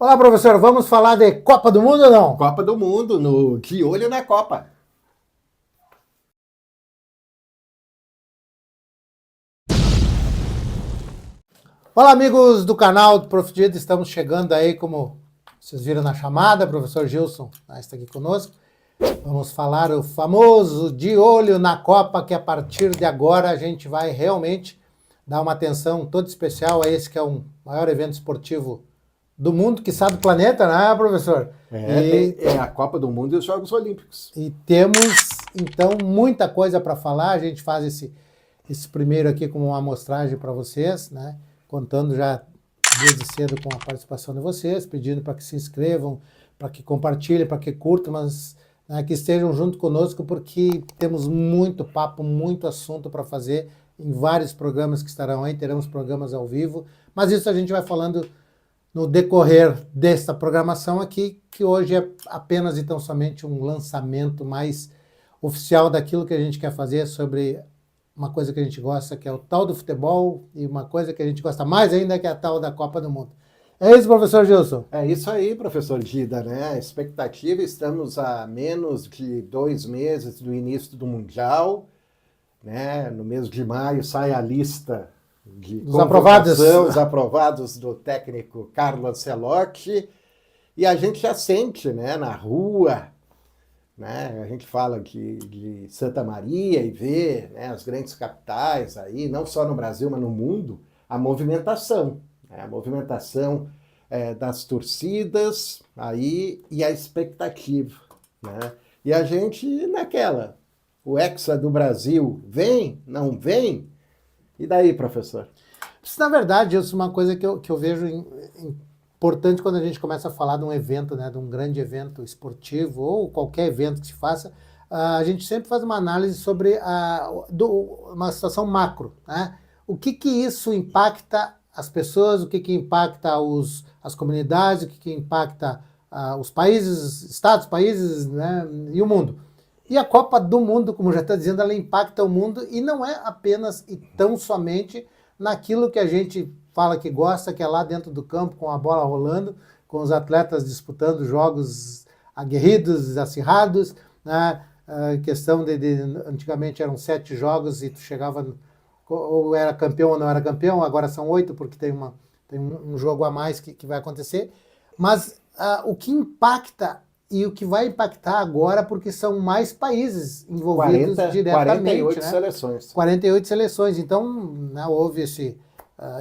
Olá, professor, vamos falar de Copa do Mundo ou não? Copa do Mundo, no De Olho na Copa. Olá, amigos do canal do Prof. Dida, estamos chegando aí, como vocês viram na chamada, professor Gilson está aqui conosco. Vamos falar o famoso De Olho na Copa, que a partir de agora a gente vai realmente dar uma atenção toda especial a esse que é o maior evento esportivo do mundo, quiçá do planeta, né, professor? É a Copa do Mundo e os Jogos Olímpicos. E temos, então, muita coisa para falar. A gente faz esse primeiro aqui como uma amostragem para vocês, né? Contando já desde cedo com a participação de vocês, pedindo para que se inscrevam, para que compartilhem, para que curtam, mas né, que estejam junto conosco, porque temos muito papo, muito assunto para fazer em vários programas que estarão aí, teremos programas ao vivo, mas isso a gente vai falando no decorrer desta programação aqui, que hoje é apenas e tão somente um lançamento mais oficial daquilo que a gente quer fazer sobre uma coisa que a gente gosta, que é o tal do futebol, e uma coisa que a gente gosta mais ainda, que é a tal da Copa do Mundo. É isso, professor Gilson? É isso aí, professor Dida, né? A expectativa, estamos a menos de 2 meses do início do Mundial, né? No mês de maio sai a lista de Os aprovados. Os aprovados do técnico Carlo Ancelotti, e a gente já sente, né, na rua, né, a gente fala de Santa Maria e vê, né, as grandes capitais aí, não só no Brasil, mas no mundo, a movimentação, né, a movimentação das torcidas aí e a expectativa, né? E a gente naquela, o Hexa do Brasil vem, não vem? E daí, professor? Isso, na verdade, isso é uma coisa que eu vejo importante quando a gente começa a falar de um evento, né, de um grande evento esportivo ou qualquer evento que se faça, a gente sempre faz uma análise sobre uma situação macro, né? O que isso impacta as pessoas, o que impacta as comunidades, o que impacta os países, estados, países, né, e o mundo. E a Copa do Mundo, como já está dizendo, ela impacta o mundo e não é apenas e tão somente naquilo que a gente fala que gosta, que é lá dentro do campo, com a bola rolando, com os atletas disputando jogos aguerridos, acirrados, né? A questão antigamente eram 7 jogos e tu chegava, ou era campeão ou não era campeão, agora são 8 porque tem um jogo a mais que vai acontecer. Mas o que impacta e o que vai impactar agora, porque são mais países envolvidos diretamente. 48 né? seleções. 48 seleções. Então, né, houve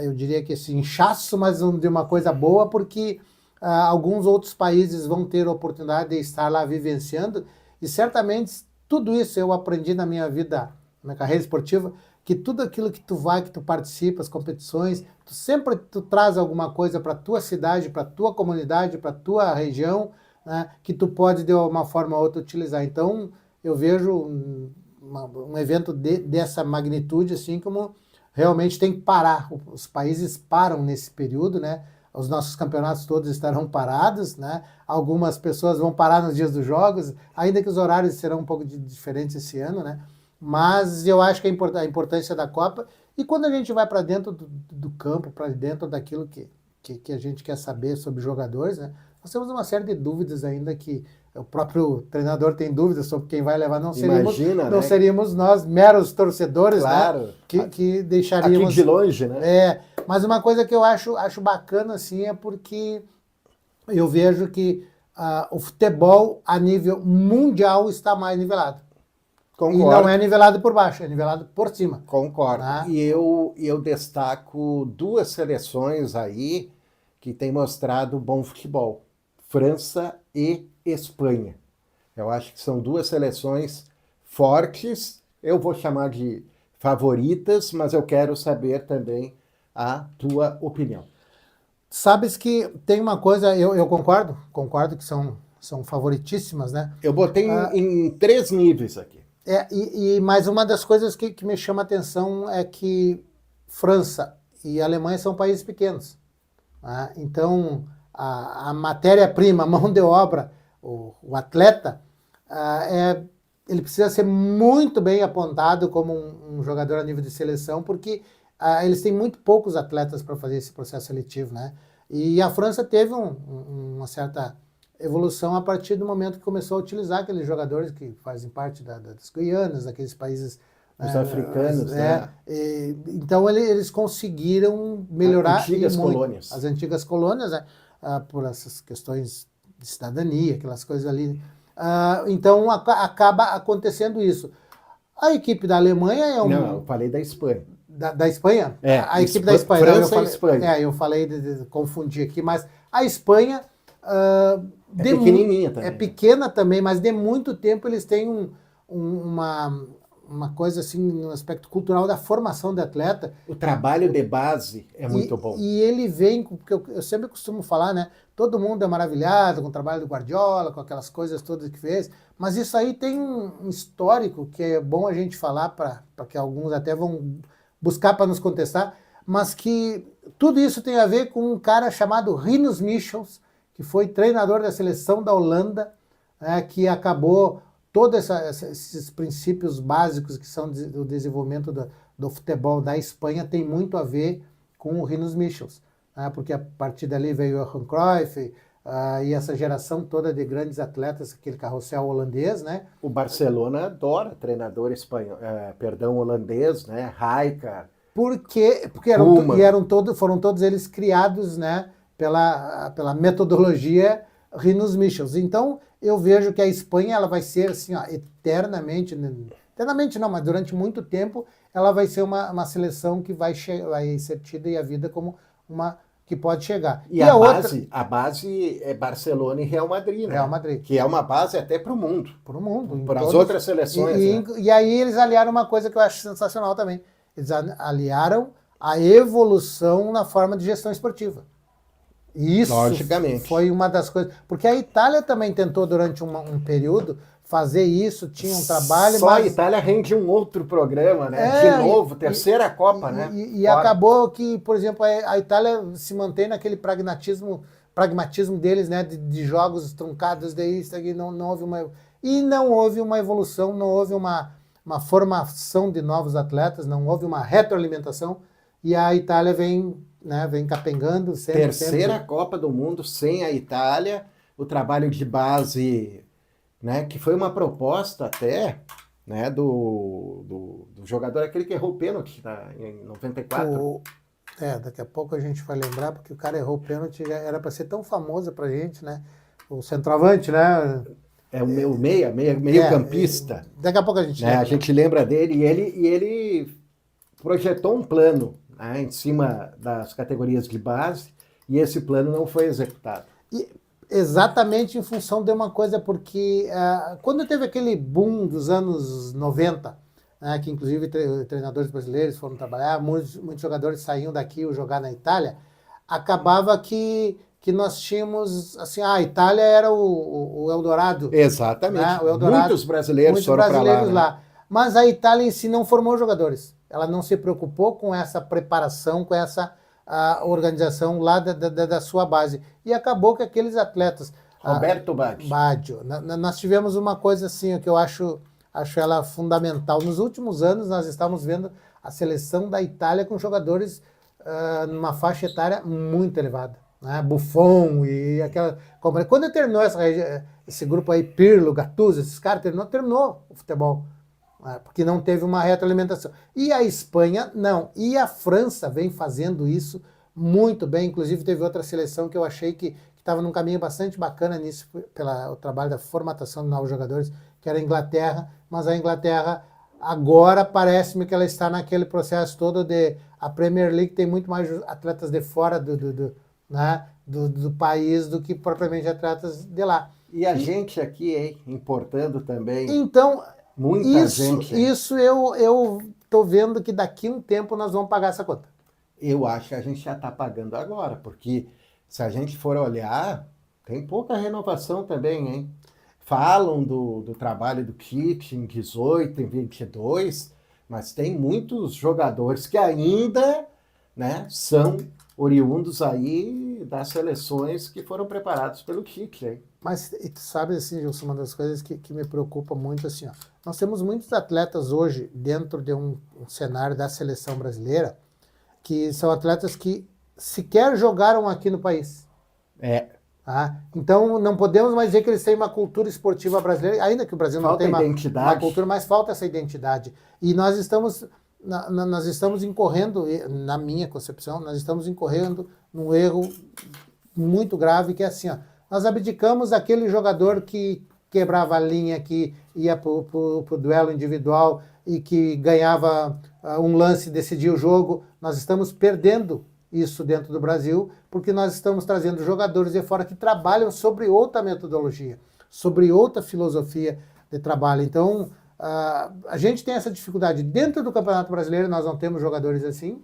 eu diria que esse inchaço, mas de uma coisa boa, porque alguns outros países vão ter a oportunidade de estar lá vivenciando, e certamente tudo isso eu aprendi na minha vida, na carreira esportiva, que tudo aquilo que tu vai, que tu participa, as competições, sempre traz alguma coisa para a tua cidade, para a tua comunidade, para a tua região, né, que tu pode de uma forma ou outra utilizar. Então, eu vejo um evento dessa magnitude assim como realmente tem que parar. Os países param nesse período, né? Os nossos campeonatos todos estarão parados, né? Algumas pessoas vão parar nos dias dos jogos, ainda que os horários serão um pouco diferentes esse ano, né? Mas eu acho que a importância da Copa, e quando a gente vai para dentro do campo, para dentro daquilo que a gente quer saber sobre jogadores, né? Nós temos uma série de dúvidas ainda que o próprio treinador tem dúvidas sobre quem vai levar. Não seríamos nós, meros torcedores, claro, né? Que deixaríamos... Aqui de longe, né? Mas uma coisa que eu acho bacana, assim, é porque eu vejo que o futebol a nível mundial está mais nivelado. Concordo. E não é nivelado por baixo, é nivelado por cima. Concordo. Né? E eu destaco 2 seleções aí que têm mostrado bom futebol. França e Espanha. Eu acho que são 2 seleções fortes, eu vou chamar de favoritas, mas eu quero saber também a tua opinião. Sabes que tem uma coisa, eu concordo que são favoritíssimas, né? Eu botei em 3 níveis aqui. Mas uma das coisas que me chama a atenção é que França e Alemanha são países pequenos. Né? Então, a matéria-prima, a mão de obra, o atleta, ele precisa ser muito bem apontado como um jogador a nível de seleção, porque eles têm muito poucos atletas para fazer esse processo seletivo, né? E a França teve uma certa evolução a partir do momento que começou a utilizar aqueles jogadores que fazem parte das Guianas, daqueles países... Os africanos, né? Então eles conseguiram melhorar Antigas muito colônias. as antigas colônias, né? Por essas questões de cidadania, aquelas coisas ali. Então acaba acontecendo isso. A equipe da Alemanha é um... Não, eu falei da Espanha. Da Espanha? A equipe da Espanha. Espanha. França e Espanha. Eu falei de confundir aqui, mas a Espanha... é pequenininha também. É pequena também, mas de muito tempo eles têm uma coisa assim no aspecto cultural da formação de atleta. O trabalho de base é muito bom. E ele vem, porque eu sempre costumo falar, né? Todo mundo é maravilhado com o trabalho do Guardiola, com aquelas coisas todas que fez, mas isso aí tem um histórico que é bom a gente falar para que alguns até vão buscar para nos contestar, mas que tudo isso tem a ver com um cara chamado Rinus Michels, que foi treinador da seleção da Holanda, que acabou todos esses princípios básicos que são do desenvolvimento do futebol da Espanha tem muito a ver com o Rinus Michels, porque a partir dali veio o Johan Cruyff e essa geração toda de grandes atletas, aquele carrossel holandês, né? O Barcelona adora treinador espanhol, holandês, né? Rijkaard. Porque foram todos eles criados, né? Pela metodologia Rinus Michels. Então, eu vejo que a Espanha ela vai ser assim, ó, eternamente não, mas durante muito tempo, ela vai ser uma seleção que vai ser tida e a vida como uma que pode chegar. E a base é Barcelona e Real Madrid, né? Real Madrid. Que é uma base até para o mundo. Para o mundo. Para as outras seleções. E aí eles aliaram uma coisa que eu acho sensacional também. Eles aliaram a evolução na forma de gestão esportiva. Isso logicamente foi uma das coisas. Porque a Itália também tentou durante um período fazer isso, tinha um trabalho. Só a Itália rende um outro programa, né? De novo, terceira Copa, né? E acabou que, por exemplo, a Itália se mantém naquele pragmatismo deles, né? De jogos truncados, não houve não houve uma evolução, não houve uma formação de novos atletas, não houve uma retroalimentação. E a Itália vem capengando. Terceira Copa do Mundo sem a Itália, o trabalho de base, né, que foi uma proposta até, né, do jogador, aquele que errou o pênalti em 94. Daqui a pouco a gente vai lembrar, porque o cara errou o pênalti, era para ser tão famoso pra gente, né? O centroavante, né? É o meio campista. Daqui a pouco a gente lembra. A gente lembra dele e ele projetou um plano, né, em cima das categorias de base, e esse plano não foi executado. Exatamente em função de uma coisa, porque quando teve aquele boom dos anos 90, que inclusive treinadores brasileiros foram trabalhar, muitos jogadores saíam daqui ou jogar na Itália, acabava que nós tínhamos, assim, a Itália era o Eldorado. Exatamente, né? O Eldorado, muitos brasileiros foram para lá. Né? Mas a Itália em si não formou jogadores. Ela não se preocupou com essa preparação, com essa organização lá da sua base. E acabou que aqueles atletas... Roberto Baggio. Nós tivemos uma coisa assim, que eu acho ela fundamental. Nos últimos anos, nós estamos vendo a seleção da Itália com jogadores numa faixa etária muito elevada. Né? Buffon e aquela... Quando terminou esse grupo aí, Pirlo, Gattuso, esses caras, terminou o futebol. Porque não teve uma retroalimentação. E a Espanha, não. E a França vem fazendo isso muito bem. Inclusive, teve outra seleção que eu achei que estava num caminho bastante bacana nisso, pelo trabalho da formatação de novos jogadores, que era a Inglaterra. Mas a Inglaterra, agora, parece-me que ela está naquele processo todo de... A Premier League tem muito mais atletas de fora do país do que propriamente atletas de lá. E a gente aqui, hein, importando também. Então... Muita gente. Isso eu tô vendo que daqui a um tempo nós vamos pagar essa conta. Eu acho que a gente já está pagando agora, porque se a gente for olhar, tem pouca renovação também, hein? Falam do trabalho do Tite em 18, em 22, mas tem muitos jogadores que ainda, né, são oriundos aí das seleções que foram preparados pelo Tite, hein? Mas tu sabe, assim, Gilson, uma das coisas que me preocupa muito, assim, ó, nós temos muitos atletas hoje dentro de um cenário da seleção brasileira que são atletas que sequer jogaram aqui no país. É. Tá? Então, não podemos mais dizer que eles têm uma cultura esportiva brasileira, ainda que o Brasil não tem uma cultura, mas falta essa identidade. E nós estamos incorrendo, na minha concepção, nós estamos incorrendo num erro muito grave, que é assim, ó, nós abdicamos daquele jogador que quebrava a linha, que ia para o duelo individual e que ganhava um lance e decidia o jogo. Nós estamos perdendo isso dentro do Brasil, porque nós estamos trazendo jogadores de fora que trabalham sobre outra metodologia, sobre outra filosofia de trabalho. Então, a gente tem essa dificuldade. Dentro do Campeonato Brasileiro, nós não temos jogadores assim,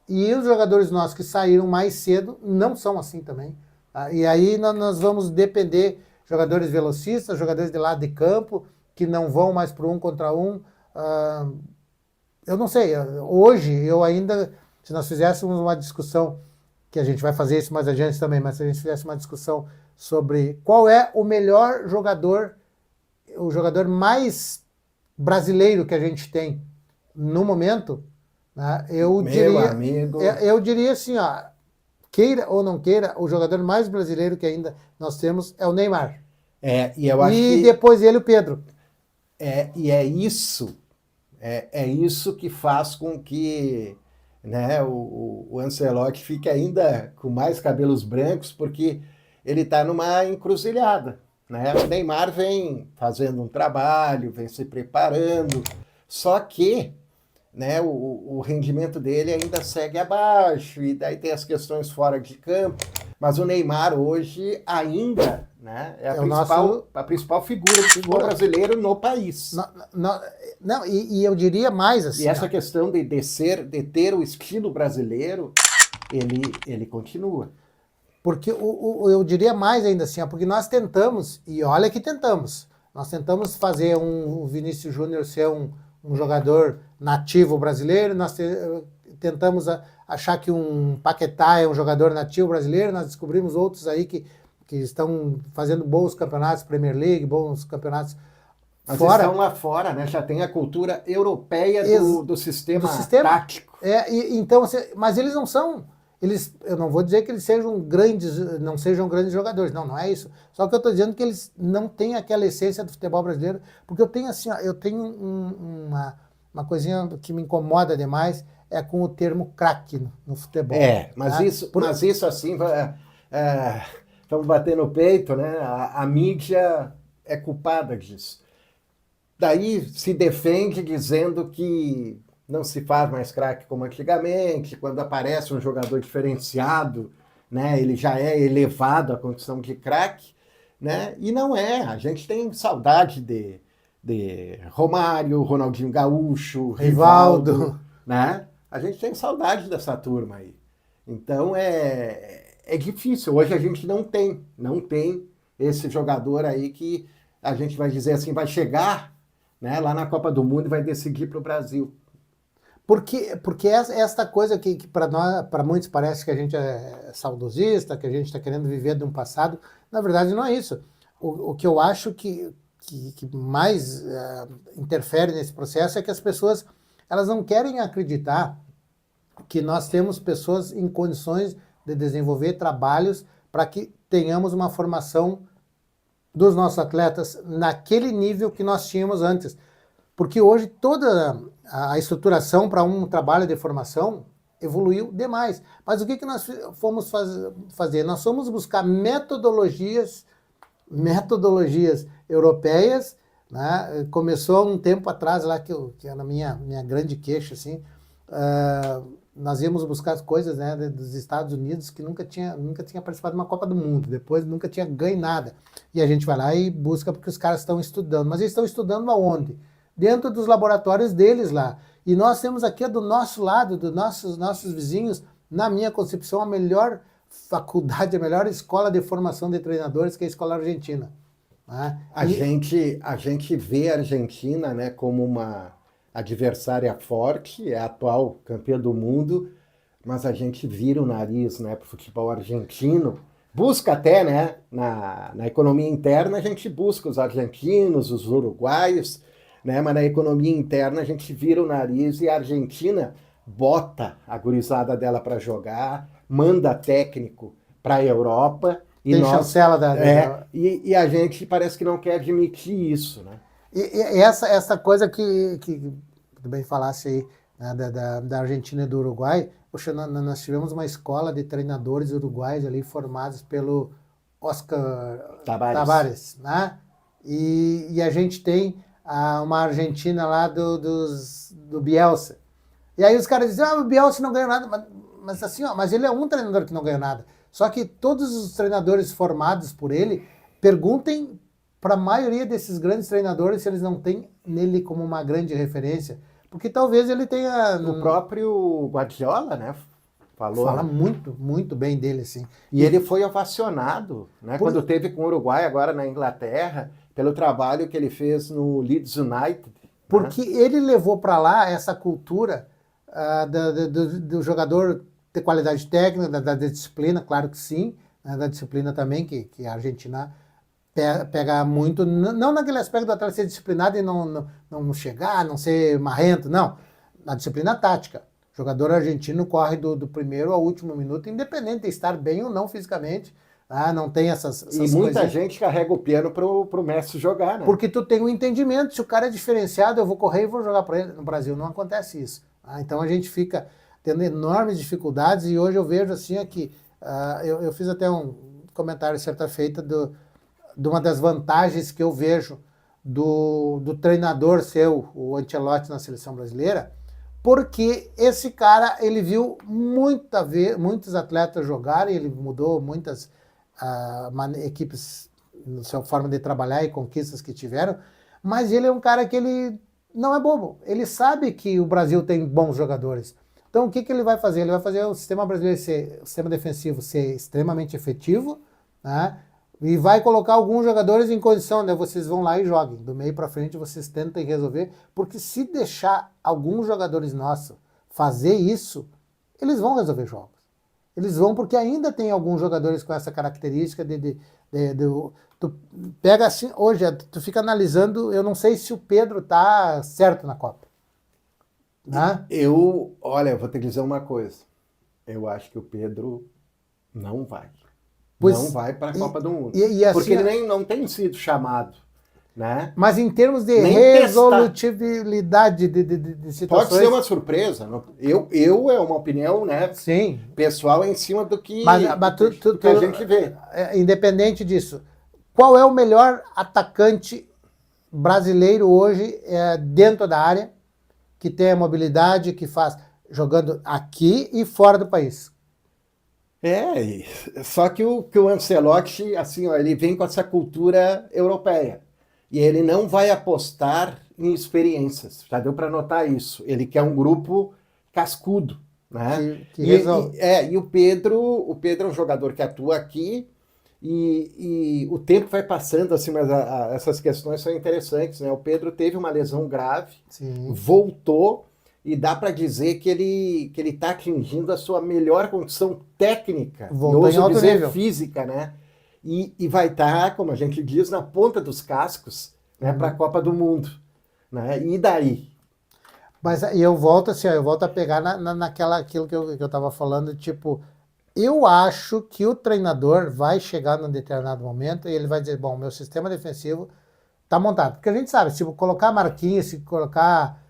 e os jogadores nossos que saíram mais cedo não são assim também. Tá? E aí nós vamos depender, jogadores velocistas, jogadores de lado de campo, que não vão mais para um contra um. Eu não sei, hoje eu ainda, se nós fizéssemos uma discussão, que a gente vai fazer isso mais adiante também, mas se a gente fizesse uma discussão sobre qual é o melhor jogador, o jogador mais brasileiro que a gente tem no momento, né, eu diria assim, ó, queira ou não queira, o jogador mais brasileiro que ainda nós temos é o Neymar. E eu acho que depois ele, o Pedro. E é isso que faz com que, né, o Ancelotti fique ainda com mais cabelos brancos, porque ele está numa encruzilhada. Né? O Neymar vem fazendo um trabalho, vem se preparando, só que, né, o rendimento dele ainda segue abaixo, e daí tem as questões fora de campo, mas o Neymar hoje ainda, né, é a principal figura do futebol brasileiro no país. Não, e eu diria mais assim. E essa questão de ter o estilo brasileiro, ele continua. Porque eu diria mais ainda assim, porque nós tentamos, e olha que tentamos, nós tentamos fazer o Vinícius Júnior ser um jogador nativo brasileiro, nós tentamos achar que um Paquetá é um jogador nativo brasileiro, nós descobrimos outros aí que estão fazendo bons campeonatos, Premier League, bons campeonatos mas fora. Estão lá fora, né? Já tem a cultura europeia do sistema tático. Então, mas eles não são... eu não vou dizer que eles não sejam grandes jogadores, não é isso. Só que eu estou dizendo que eles não têm aquela essência do futebol brasileiro, porque eu tenho assim, eu tenho uma coisinha que me incomoda demais, é com o termo craque no futebol. Mas isso assim, vamos bater no peito, né? A mídia é culpada disso. Daí se defende dizendo que não se faz mais craque como antigamente, quando aparece um jogador diferenciado, né, ele já é elevado à condição de craque, né, e não é. A gente tem saudade de Romário, Ronaldinho Gaúcho, Rivaldo, né? A gente tem saudade dessa turma aí. Então é difícil. Hoje a gente não tem esse jogador aí que a gente vai dizer assim, vai chegar, né, lá na Copa do Mundo e vai decidir para o Brasil. Porque esta coisa que para muitos parece que a gente é saudosista, que a gente está querendo viver de um passado, na verdade não é isso. O que eu acho que mais interfere nesse processo é que as pessoas elas não querem acreditar que nós temos pessoas em condições de desenvolver trabalhos para que tenhamos uma formação dos nossos atletas naquele nível que nós tínhamos antes. Porque hoje toda a estruturação para um trabalho de formação evoluiu demais. Mas o que nós fomos fazer? Nós fomos buscar metodologias europeias, né? Começou um tempo atrás, lá que era a minha grande queixa, assim, nós íamos buscar as coisas, né, dos Estados Unidos, que nunca tinha participado de uma Copa do Mundo, depois nunca tinha ganho nada. E a gente vai lá e busca porque os caras estão estudando. Mas eles estão estudando aonde? Dentro dos laboratórios deles lá. E nós temos aqui do nosso lado, dos nossos vizinhos, na minha concepção, a melhor faculdade, a melhor escola de formação de treinadores, que é a Escola Argentina. Né? A gente vê a Argentina, né, como uma adversária forte, é a atual campeã do mundo, mas a gente vira o nariz, né, para o futebol argentino. Busca até, né, na economia interna, a gente busca os argentinos, os uruguaios, né, mas na economia interna a gente vira o nariz e a Argentina bota a gurizada dela para jogar, manda técnico para a Europa. Tem chancela e a gente parece que não quer admitir isso, né? E essa coisa que tu bem falasse aí, né, da Argentina e do Uruguai, poxa, nós tivemos uma escola de treinadores uruguaios ali formados pelo Oscar Tavares, né? E a gente tem uma Argentina lá do Bielsa. E aí os caras dizem, o Bielsa não ganhou nada, mas assim, mas ele é um treinador que não ganhou nada. Só que todos os treinadores formados por ele, perguntem para a maioria desses grandes treinadores se eles não têm nele como uma grande referência. Porque talvez ele tenha... O próprio Guardiola, né? Fala muito, muito bem dele, assim. E ele foi ovacionado, né? Quando teve com o Uruguai, agora na Inglaterra, pelo trabalho que ele fez no Leeds United. Porque ele levou para lá essa cultura do jogador ter qualidade técnica, da disciplina, claro que sim, né? Da disciplina também, que a Argentina pega muito, não naquele aspecto do atleta ser disciplinado e não chegar, não ser marrento, não. Na disciplina tática. O jogador argentino corre do primeiro ao último minuto, independente de estar bem ou não fisicamente. Não tem essas e muita gente carrega o piano pro Messi jogar, né? Porque tu tem um entendimento, se o cara é diferenciado, eu vou correr e vou jogar para ele. No Brasil não acontece isso. Então a gente fica tendo enormes dificuldades e hoje eu vejo assim aqui, eu fiz até um comentário certa feita de uma das vantagens que eu vejo do treinador seu, o Ancelotti na seleção brasileira, porque esse cara, ele viu muitos atletas jogarem, ele mudou muitas equipes na sua forma de trabalhar e conquistas que tiveram, mas ele é um cara que ele não é bobo, ele sabe que o Brasil tem bons jogadores. Então o que ele vai fazer? Ele vai fazer o sistema brasileiro o sistema defensivo ser extremamente efetivo, né? E vai colocar alguns jogadores em condição, né? Vocês vão lá e joguem. Do meio para frente vocês tentem resolver, porque se deixar alguns jogadores nossos fazer isso, eles vão resolver jogos. Eles vão porque ainda tem alguns jogadores com essa característica tu pega assim, hoje tu fica analisando, eu não sei se o Pedro tá certo na Copa. Né? Olha, eu vou ter que dizer uma coisa. Eu acho que o Pedro não vai. Não vai para a Copa do Mundo. Assim, porque ele não tem sido chamado. Né? Mas em termos de resolutividade de situações... Pode ser uma surpresa. Eu é uma opinião, né, sim, pessoal em cima do que, mas que a gente vê. Independente disso, qual é o melhor atacante brasileiro hoje dentro da área, que tem a mobilidade, que faz jogando aqui e fora do país? Só que o Ancelotti, assim, ele vem com essa cultura europeia. E ele não vai apostar em experiências. Já deu para notar isso. Ele quer um grupo cascudo. Né? E o Pedro é um jogador que atua aqui e o tempo vai passando, assim, mas essas questões são interessantes. Né? O Pedro teve uma lesão grave, sim, voltou e dá para dizer que ele está atingindo a sua melhor condição técnica, voltou em alto nível, física, né? E vai estar, como a gente diz, na ponta dos cascos, né, para a Copa do Mundo. Né? E daí? Mas eu volto assim, eu volto a pegar aquilo que eu estava falando, tipo, eu acho que o treinador vai chegar num determinado momento e ele vai dizer, bom, meu sistema defensivo está montado. Porque a gente sabe, se colocar Marquinhos, se colocar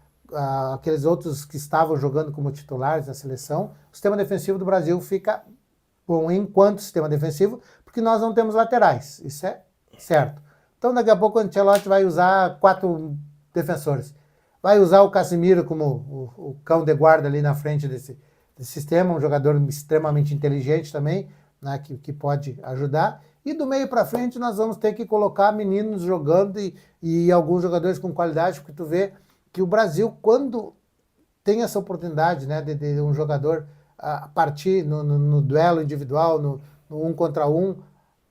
aqueles outros que estavam jogando como titulares na seleção, o sistema defensivo do Brasil fica bom enquanto sistema defensivo, porque nós não temos laterais, isso é certo. Então daqui a pouco o Ancelotti vai usar 4 defensores, vai usar o Casemiro como o cão de guarda ali na frente desse sistema, um jogador extremamente inteligente também, né, que pode ajudar, e do meio para frente nós vamos ter que colocar meninos jogando e alguns jogadores com qualidade, porque tu vê que o Brasil, quando tem essa oportunidade, né, de um jogador partir no duelo individual, no 1 contra 1,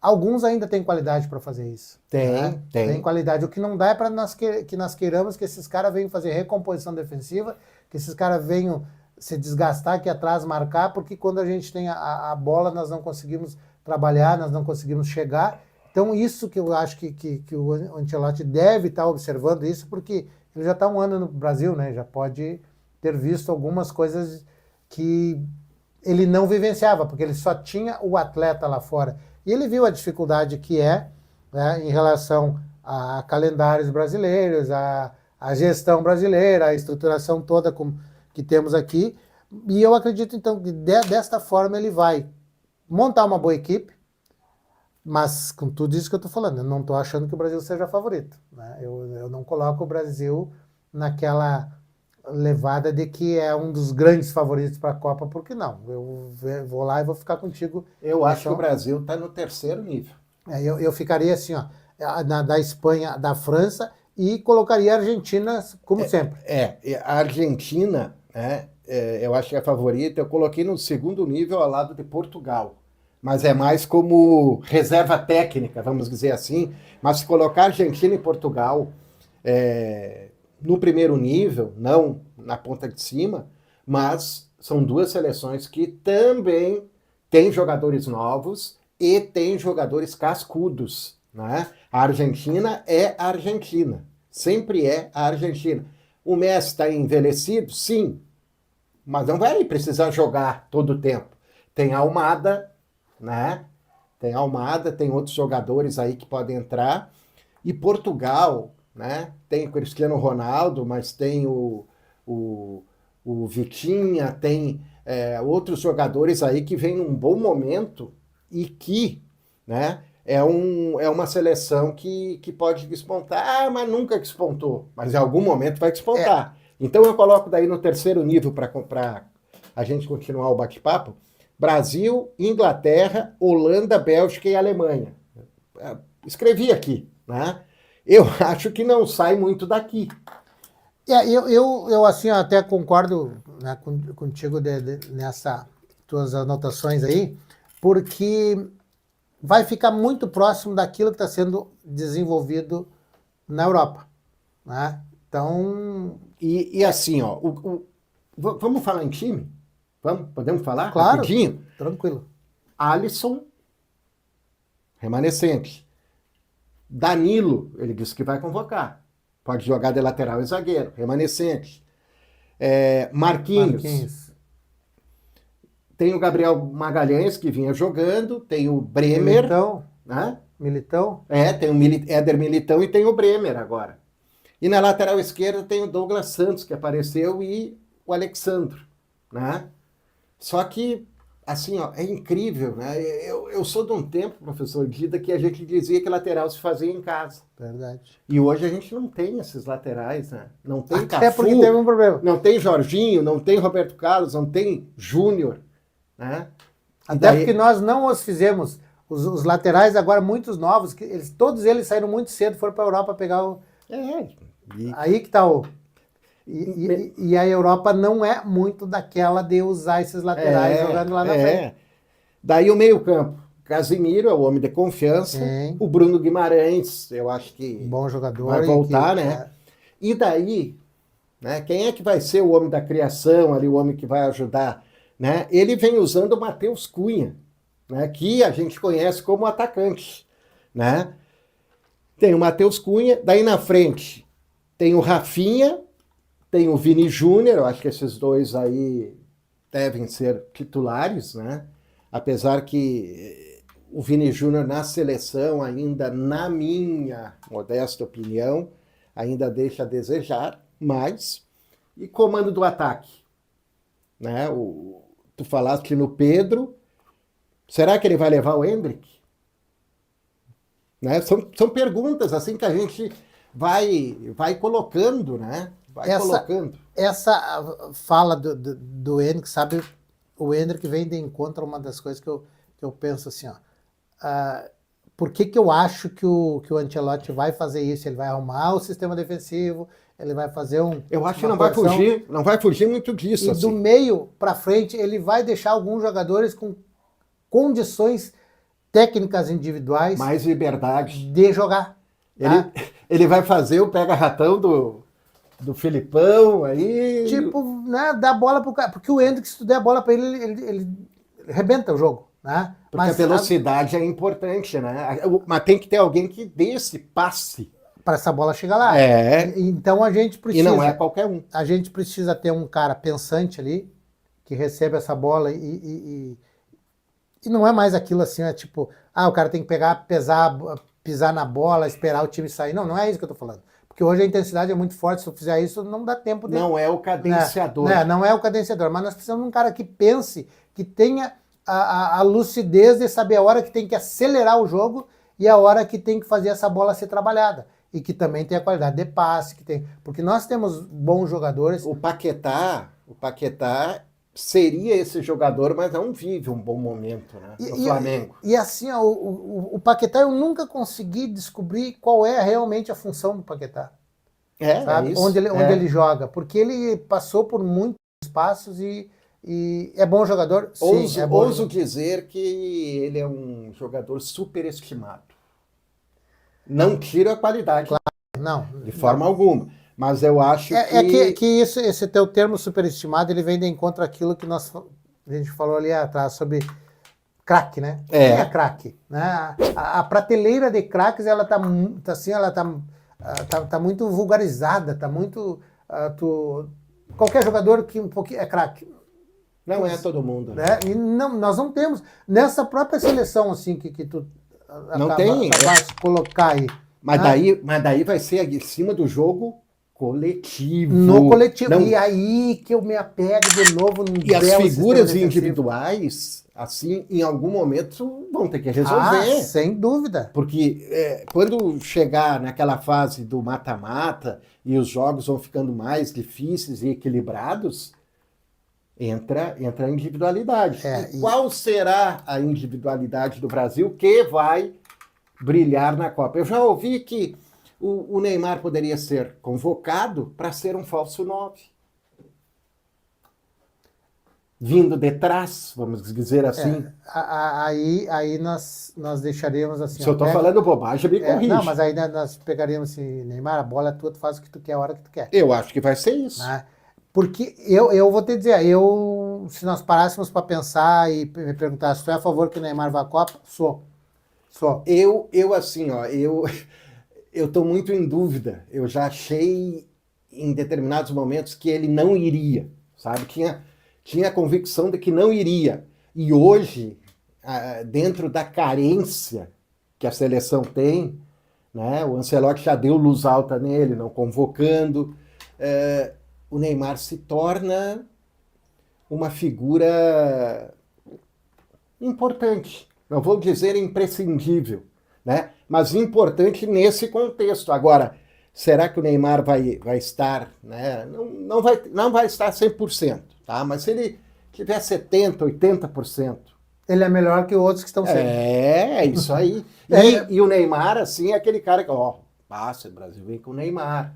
alguns ainda têm qualidade para fazer isso. Tem qualidade. O que não dá é para que nós queiramos que esses caras venham fazer recomposição defensiva, que esses caras venham se desgastar aqui atrás, marcar, porque quando a gente tem a bola, nós não conseguimos trabalhar, nós não conseguimos chegar. Então isso que eu acho que o Ancelotti deve estar observando isso, porque ele já está 1 ano no Brasil, né? Já pode ter visto algumas coisas que ele não vivenciava, porque ele só tinha o atleta lá fora. E ele viu a dificuldade que é, né, em relação a calendários brasileiros, a gestão brasileira, a estruturação toda que temos aqui. E eu acredito, então, que desta forma ele vai montar uma boa equipe, mas com tudo isso que eu estou falando, eu não estou achando que o Brasil seja favorito, né? Eu não coloco o Brasil naquela levada de que é um dos grandes favoritos para a Copa, porque não. Eu vou lá e vou ficar contigo. Eu acho que o Brasil está no terceiro nível. Eu ficaria assim, ó, da Espanha, da França, e colocaria a Argentina como sempre. A Argentina, né, eu acho que é a favorita. Eu coloquei no segundo nível ao lado de Portugal. Mas é mais como reserva técnica, vamos dizer assim. Mas se colocar Argentina e Portugal no primeiro nível, não na ponta de cima, mas são duas seleções que também têm jogadores novos e têm jogadores cascudos, né? A Argentina é a Argentina, sempre é a Argentina. O Messi está envelhecido? Sim, mas não vai precisar jogar todo o tempo. Tem a Almada, né? Tem Almada, tem outros jogadores aí que podem entrar. E Portugal, né? Tem o Cristiano Ronaldo, mas tem o Vitinha, tem outros jogadores aí que vêm num bom momento e que, né, é uma seleção que pode despontar, mas nunca despontou, mas em algum momento vai despontar. Então eu coloco daí no terceiro nível para a gente continuar o bate-papo: Brasil, Inglaterra, Holanda, Bélgica e Alemanha. Escrevi aqui, né? Eu acho que não sai muito daqui. Eu assim, até concordo, né, contigo nessas tuas anotações aí, porque vai ficar muito próximo daquilo que está sendo desenvolvido na Europa, né? Então... E assim, ó, vamos falar em time? Podemos falar? Claro, rapidinho? Tranquilo. Alisson, remanescente. Danilo, ele disse que vai convocar. Pode jogar de lateral e zagueiro, remanescente. Marquinhos. Tem o Gabriel Magalhães, que vinha jogando. Tem o Bremer. Militão. Né? Militão. Tem o Éder Militão e tem o Bremer agora. E na lateral esquerda tem o Douglas Santos, que apareceu, e o Alexandro. Né? Só que, assim, ó, é incrível, né? Eu sou de um tempo, professor Dida, que a gente dizia que lateral se fazia em casa. Verdade. E hoje a gente não tem esses laterais, né? Não tem Até Cafu, porque teve um problema. não tem Jorginho, não tem Roberto Carlos, não tem Júnior, né? Até porque nós não os fizemos. Os laterais agora, muitos novos, todos eles saíram muito cedo, foram para a Europa pegar o... Aí que tá o... E a Europa não é muito daquela de usar esses laterais jogando lá na frente. Daí o meio-campo. Casimiro é o homem de confiança. Sim. O Bruno Guimarães, eu acho que bom jogador, vai voltar, né? E daí, né, quem é que vai ser o homem da criação ali, o homem que vai ajudar? Né? Ele vem usando o Matheus Cunha, né, que a gente conhece como atacante. Né? Tem o Matheus Cunha, daí na frente tem o Rafinha, tem o Vini Júnior, eu acho que esses dois aí devem ser titulares, né? Apesar que o Vini Júnior na seleção ainda, na minha modesta opinião, ainda deixa a desejar, mas... E comando do ataque? Né? Tu falaste no Pedro, será que ele vai levar o Endrick? Né? São perguntas assim que a gente vai colocando, né? Colocando. Essa fala do Endrick, sabe, o Endrick vem de encontro a uma das coisas que eu penso assim, ó. Por que eu acho que o Ancelotti vai fazer isso? Ele vai arrumar o sistema defensivo, ele vai fazer Eu acho que não vai fugir muito disso. E assim. do meio para frente, ele vai deixar alguns jogadores com condições técnicas individuais... mais liberdade. De jogar. Ele vai fazer o pega-ratão do Filipão aí... Tipo, né, dá bola pro cara. Porque o Endrick, se tu der a bola para ele rebenta o jogo. Né? Porque a velocidade é importante, né? Mas tem que ter alguém que dê esse passe. Para essa bola chegar lá. Então a gente precisa... E não é qualquer um. A gente precisa ter um cara pensante ali, que recebe essa bola e não é mais aquilo assim, é tipo, o cara tem que pegar, pisar na bola, esperar o time sair. Não, não é isso que eu tô falando. Porque hoje a intensidade é muito forte, se eu fizer isso, não dá tempo de... Não é o cadenciador. Não é o cadenciador, mas nós precisamos de um cara que pense, que tenha a lucidez de saber a hora que tem que acelerar o jogo e a hora que tem que fazer essa bola ser trabalhada. E que também tem a qualidade de passe, porque nós temos bons jogadores. O Paquetá seria esse jogador, mas não vive um bom momento, né, no Flamengo. E assim, ó, o Paquetá, eu nunca consegui descobrir qual é realmente a função do Paquetá. Sabe? Isso. Onde ele joga. Porque ele passou por muitos espaços e é bom jogador. Sim, é bom ouso dizer que ele é um jogador superestimado. Não tira a qualidade. Claro, não. De forma alguma. Mas eu acho que esse teu termo superestimado, ele vem de encontro àquilo que a gente falou ali atrás sobre craque, né? Quem é craque? Né? A prateleira de craques, ela tá muito vulgarizada, tá muito... qualquer jogador que um pouquinho é craque. Não é todo mundo. Né? E não, nós não temos. Nessa própria seleção assim que tu acabaste de colocar aí. Mas daí vai ser em cima do jogo coletivo. No coletivo. Não... E aí que eu me apego de novo no E as figuras individuais, assim, em algum momento vão ter que resolver. Sem dúvida. Porque quando chegar naquela fase do mata-mata e os jogos vão ficando mais difíceis e equilibrados, entra a individualidade. Qual será a individualidade do Brasil que vai brilhar na Copa? Eu já ouvi que o Neymar poderia ser convocado para ser um falso 9. Vindo de trás, vamos dizer assim. Aí nós deixaríamos assim... Se eu estou falando bobagem, me corrige. Não, mas aí nós pegaríamos assim, Neymar, a bola é tua, tu faz o que tu quer, a hora que tu quer. Eu acho que vai ser isso. Porque eu vou te dizer, se nós parássemos para pensar e me perguntar se tu é a favor que o Neymar vá à Copa, sou. Eu assim, eu estou muito em dúvida. Eu já achei em determinados momentos que ele não iria, sabe? Tinha a convicção de que não iria. E hoje, dentro da carência que a seleção tem, né? O Ancelotti já deu luz alta nele, não convocando. O Neymar se torna uma figura importante. Não vou dizer imprescindível, né? Mas importante nesse contexto. Agora, será que o Neymar vai estar, né? Não vai estar 100%, tá? Mas se ele tiver 70%, 80%... Ele é melhor que outros que estão sendo. É isso aí. E o Neymar, assim, é aquele cara que, passa, o Brasil vem com o Neymar.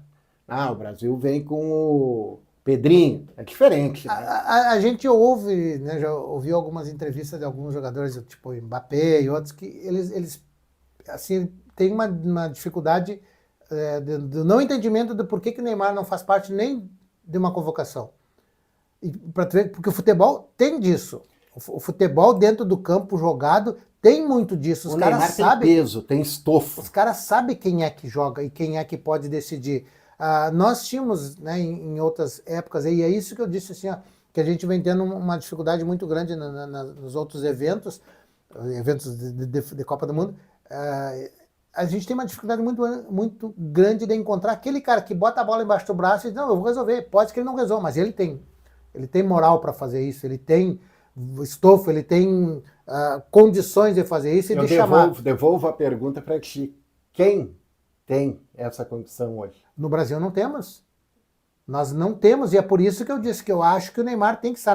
O Brasil vem com o Pedrinho. É diferente. Né? A gente ouve, né, já ouviu algumas entrevistas de alguns jogadores, tipo Mbappé e outros, que eles assim, têm uma dificuldade do não entendimento do porquê que o Neymar não faz parte nem de uma convocação. Porque o futebol tem disso. O futebol dentro do campo jogado tem muito disso. Os caras sabem. Tem peso, tem estofo. Os caras sabem quem é que joga e quem é que pode decidir. Nós tínhamos, né, em outras épocas, e é isso que eu disse, assim, que a gente vem tendo uma dificuldade muito grande nos outros eventos de Copa do Mundo. A gente tem uma dificuldade muito, muito grande de encontrar aquele cara que bota a bola embaixo do braço e diz, não, eu vou resolver. Pode que ele não resolva, mas ele tem moral para fazer isso, ele tem estofo, ele tem condições de fazer isso e de chamar. Devolvo a pergunta para ti. Quem tem essa condição hoje? No Brasil não temos. Nós não temos, e é por isso que eu disse que eu acho que o Neymar tem que estar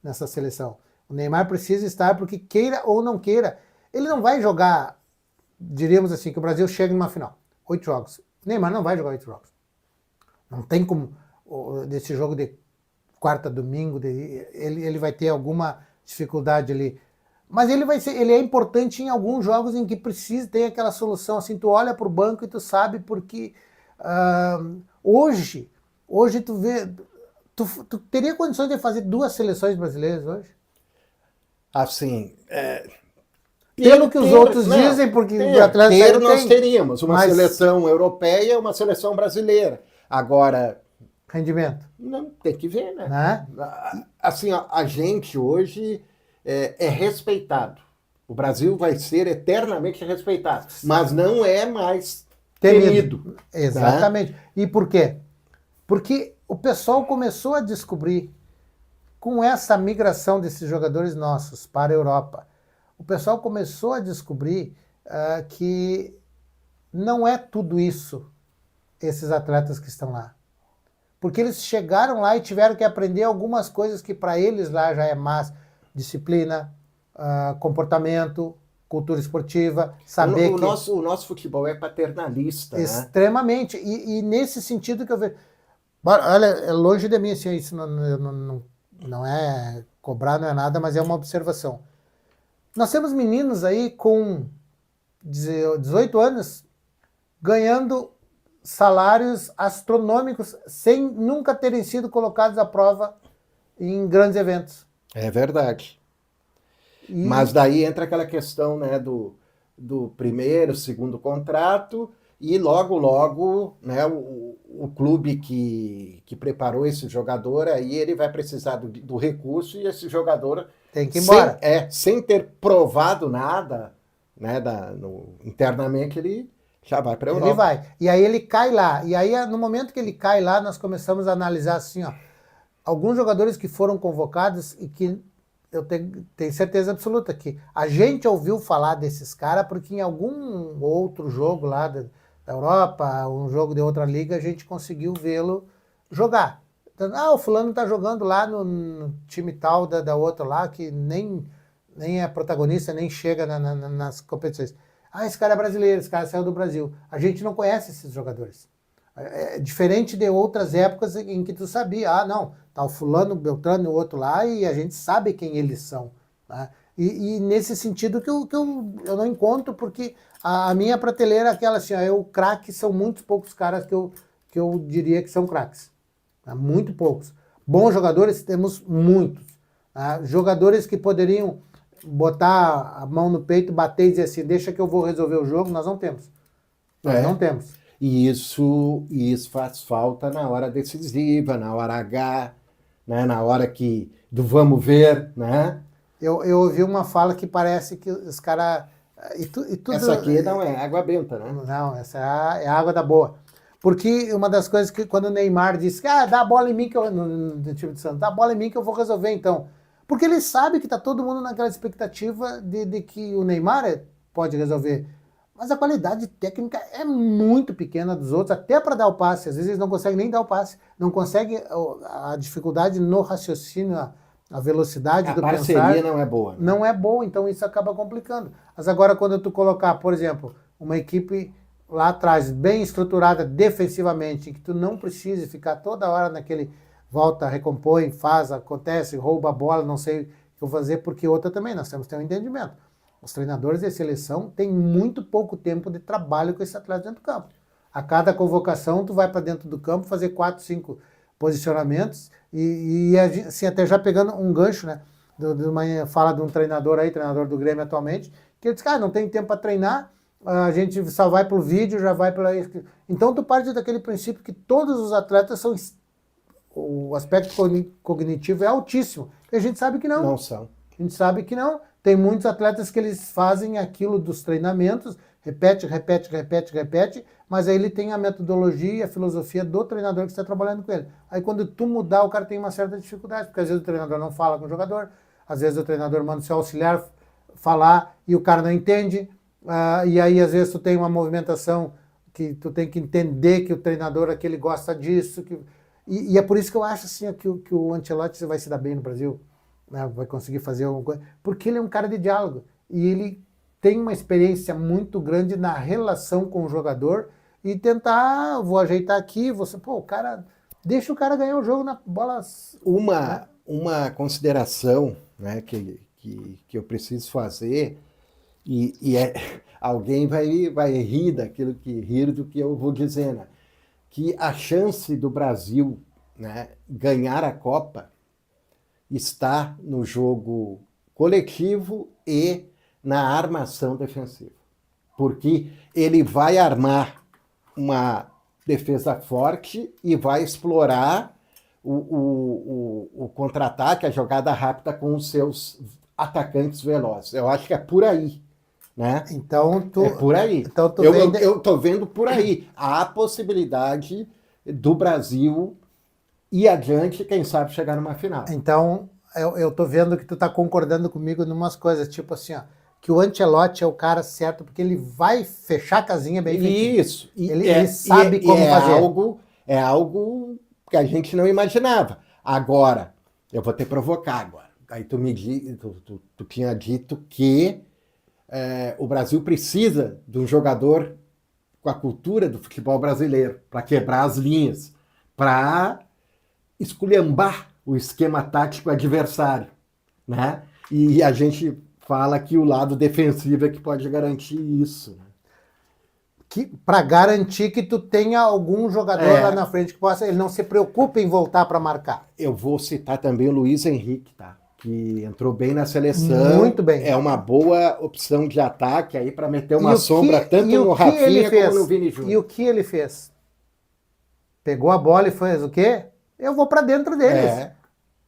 nessa seleção. O Neymar precisa estar porque queira ou não queira. Ele não vai jogar, diríamos assim, que o Brasil chega numa final. 8 jogos. O Neymar não vai jogar 8 jogos. Não tem como, desse jogo de quarta, domingo, ele vai ter alguma dificuldade ali. Mas ele é importante em alguns jogos em que tem aquela solução, assim, tu olha para o banco e tu sabe porque hoje tu vê, tu teria condições de fazer 2 seleções brasileiras hoje? Assim, pelo que os outros dizem, porque o Atlético nós teríamos uma seleção europeia e uma seleção brasileira. Agora, rendimento. Não, tem que ver, né? Né? Assim, a gente hoje é respeitado. O Brasil vai ser eternamente respeitado, mas não é mais temido. Exatamente. Né? E por quê? Porque o pessoal começou a descobrir, com essa migração desses jogadores nossos para a Europa, o pessoal começou a descobrir que não é tudo isso, esses atletas que estão lá. Porque eles chegaram lá e tiveram que aprender algumas coisas que para eles lá já é mais disciplina, comportamento, cultura esportiva, saber o nosso futebol é paternalista, extremamente. Né? E nesse sentido que eu vejo... Olha, é longe de mim, assim, isso não é cobrar, não é nada, mas é uma observação. Nós temos meninos aí com 18 anos ganhando salários astronômicos sem nunca terem sido colocados à prova em grandes eventos. É verdade. Mas daí entra aquela questão, né, do primeiro, segundo contrato e logo, né, o clube que preparou esse jogador, aí ele vai precisar do recurso e esse jogador tem que ir embora. Sem ter provado nada, né, internamente, ele já vai para a Europa. Ele vai. E aí ele cai lá. E aí, no momento que ele cai lá, nós começamos a analisar assim, ó, alguns jogadores que foram convocados e que eu tenho certeza absoluta que a gente ouviu falar desses caras porque em algum outro jogo lá da Europa, um jogo de outra liga, a gente conseguiu vê-lo jogar. Então, o fulano tá jogando lá no time tal da outra lá, que nem é protagonista, nem chega nas competições. Esse cara é brasileiro, esse cara saiu do Brasil. A gente não conhece esses jogadores. É diferente de outras épocas em que tu sabia, não, tá o fulano, o Beltrano e o outro lá, e a gente sabe quem eles são. Né? E nesse sentido que eu não encontro, porque a minha prateleira é aquela assim, o craque são muitos poucos caras que eu diria que são craques. Né? Muito poucos. Bons jogadores temos muitos. Né? Jogadores que poderiam botar a mão no peito, bater e dizer assim, deixa que eu vou resolver o jogo, nós não temos. Nós não temos. E isso faz falta na hora decisiva, na hora H, né? Na hora do vamos ver, né? Eu ouvi uma fala que parece que os caras... Essa aqui não é água benta, né? Não, essa é a água da boa. Porque uma das coisas que quando o Neymar disse que dá a bola em mim, no time de Santos, dá a bola em mim que eu vou resolver então. Porque ele sabe que está todo mundo naquela expectativa de que o Neymar pode resolver. Mas a qualidade técnica é muito pequena dos outros, até para dar o passe. Às vezes eles não conseguem nem dar o passe. Não conseguem a dificuldade no raciocínio, a velocidade do pensar. A parceria não é boa. Né? Não é boa, então isso acaba complicando. Mas agora quando tu colocar, por exemplo, uma equipe lá atrás, bem estruturada defensivamente, que tu não precise ficar toda hora naquele volta, recompõe, faz, acontece, rouba a bola, não sei o que eu vou fazer, porque outra também, nós temos que ter um entendimento. Os treinadores de seleção têm muito pouco tempo de trabalho com esse atleta dentro do campo. A cada convocação, tu vai para dentro do campo fazer 4, 5 posicionamentos e assim, até já pegando um gancho, né? Fala de um treinador aí, treinador do Grêmio atualmente, que ele diz, não tem tempo para treinar, a gente só vai pro vídeo, já vai pela... Então tu parte daquele princípio que todos os atletas são... O aspecto cognitivo é altíssimo. E a gente sabe que não. Não são. A gente sabe que não. Tem muitos atletas que eles fazem aquilo dos treinamentos, repete, mas aí ele tem a metodologia e a filosofia do treinador que está trabalhando com ele. Aí quando tu mudar, o cara tem uma certa dificuldade, porque às vezes o treinador não fala com o jogador, às vezes o treinador manda o seu auxiliar falar e o cara não entende, e aí às vezes tu tem uma movimentação que tu tem que entender que o treinador aquele gosta disso, e é por isso que eu acho assim, que o Ancelotti vai se dar bem no Brasil, né? Vai conseguir fazer alguma coisa, porque ele é um cara de diálogo, e ele tem uma experiência muito grande na relação com o jogador, e tentar, vou ajeitar aqui, o cara, deixa o cara ganhar o jogo na bola. Uma consideração, né, que eu preciso fazer, alguém vai rir do que eu vou dizer, né? Que a chance do Brasil, né, ganhar a Copa está no jogo coletivo e na armação defensiva. Porque ele vai armar defesa forte e vai explorar o contra-ataque, a jogada rápida com os seus atacantes velozes. Eu acho que é por aí, né? Então, É por aí. Então, eu tô vendo por aí. Há a possibilidade do Brasil ir adiante, quem sabe chegar numa final. Então, eu tô vendo que tu tá concordando comigo em umas coisas, tipo assim, ó, que o Ancelotti é o cara certo, porque ele vai fechar a casinha bem feitinho. Isso. Ele sabe como fazer. É algo que a gente não imaginava. Agora, eu vou te provocar agora. Aí tu tinha dito que o Brasil precisa de um jogador com a cultura do futebol brasileiro para quebrar as linhas, para esculhambar o esquema tático adversário, né? E a gente fala que o lado defensivo é que pode garantir isso, né? Para garantir que tu tenha algum jogador lá na frente que possa, ele não se preocupe em voltar para marcar. Eu vou citar também o Luiz Henrique, tá? Que entrou bem na seleção. Muito bem. É uma boa opção de ataque aí para meter uma sombra tanto no Rafinha como no Vini Júnior. E o que ele fez? Pegou a bola e fez o quê? Eu vou para dentro deles.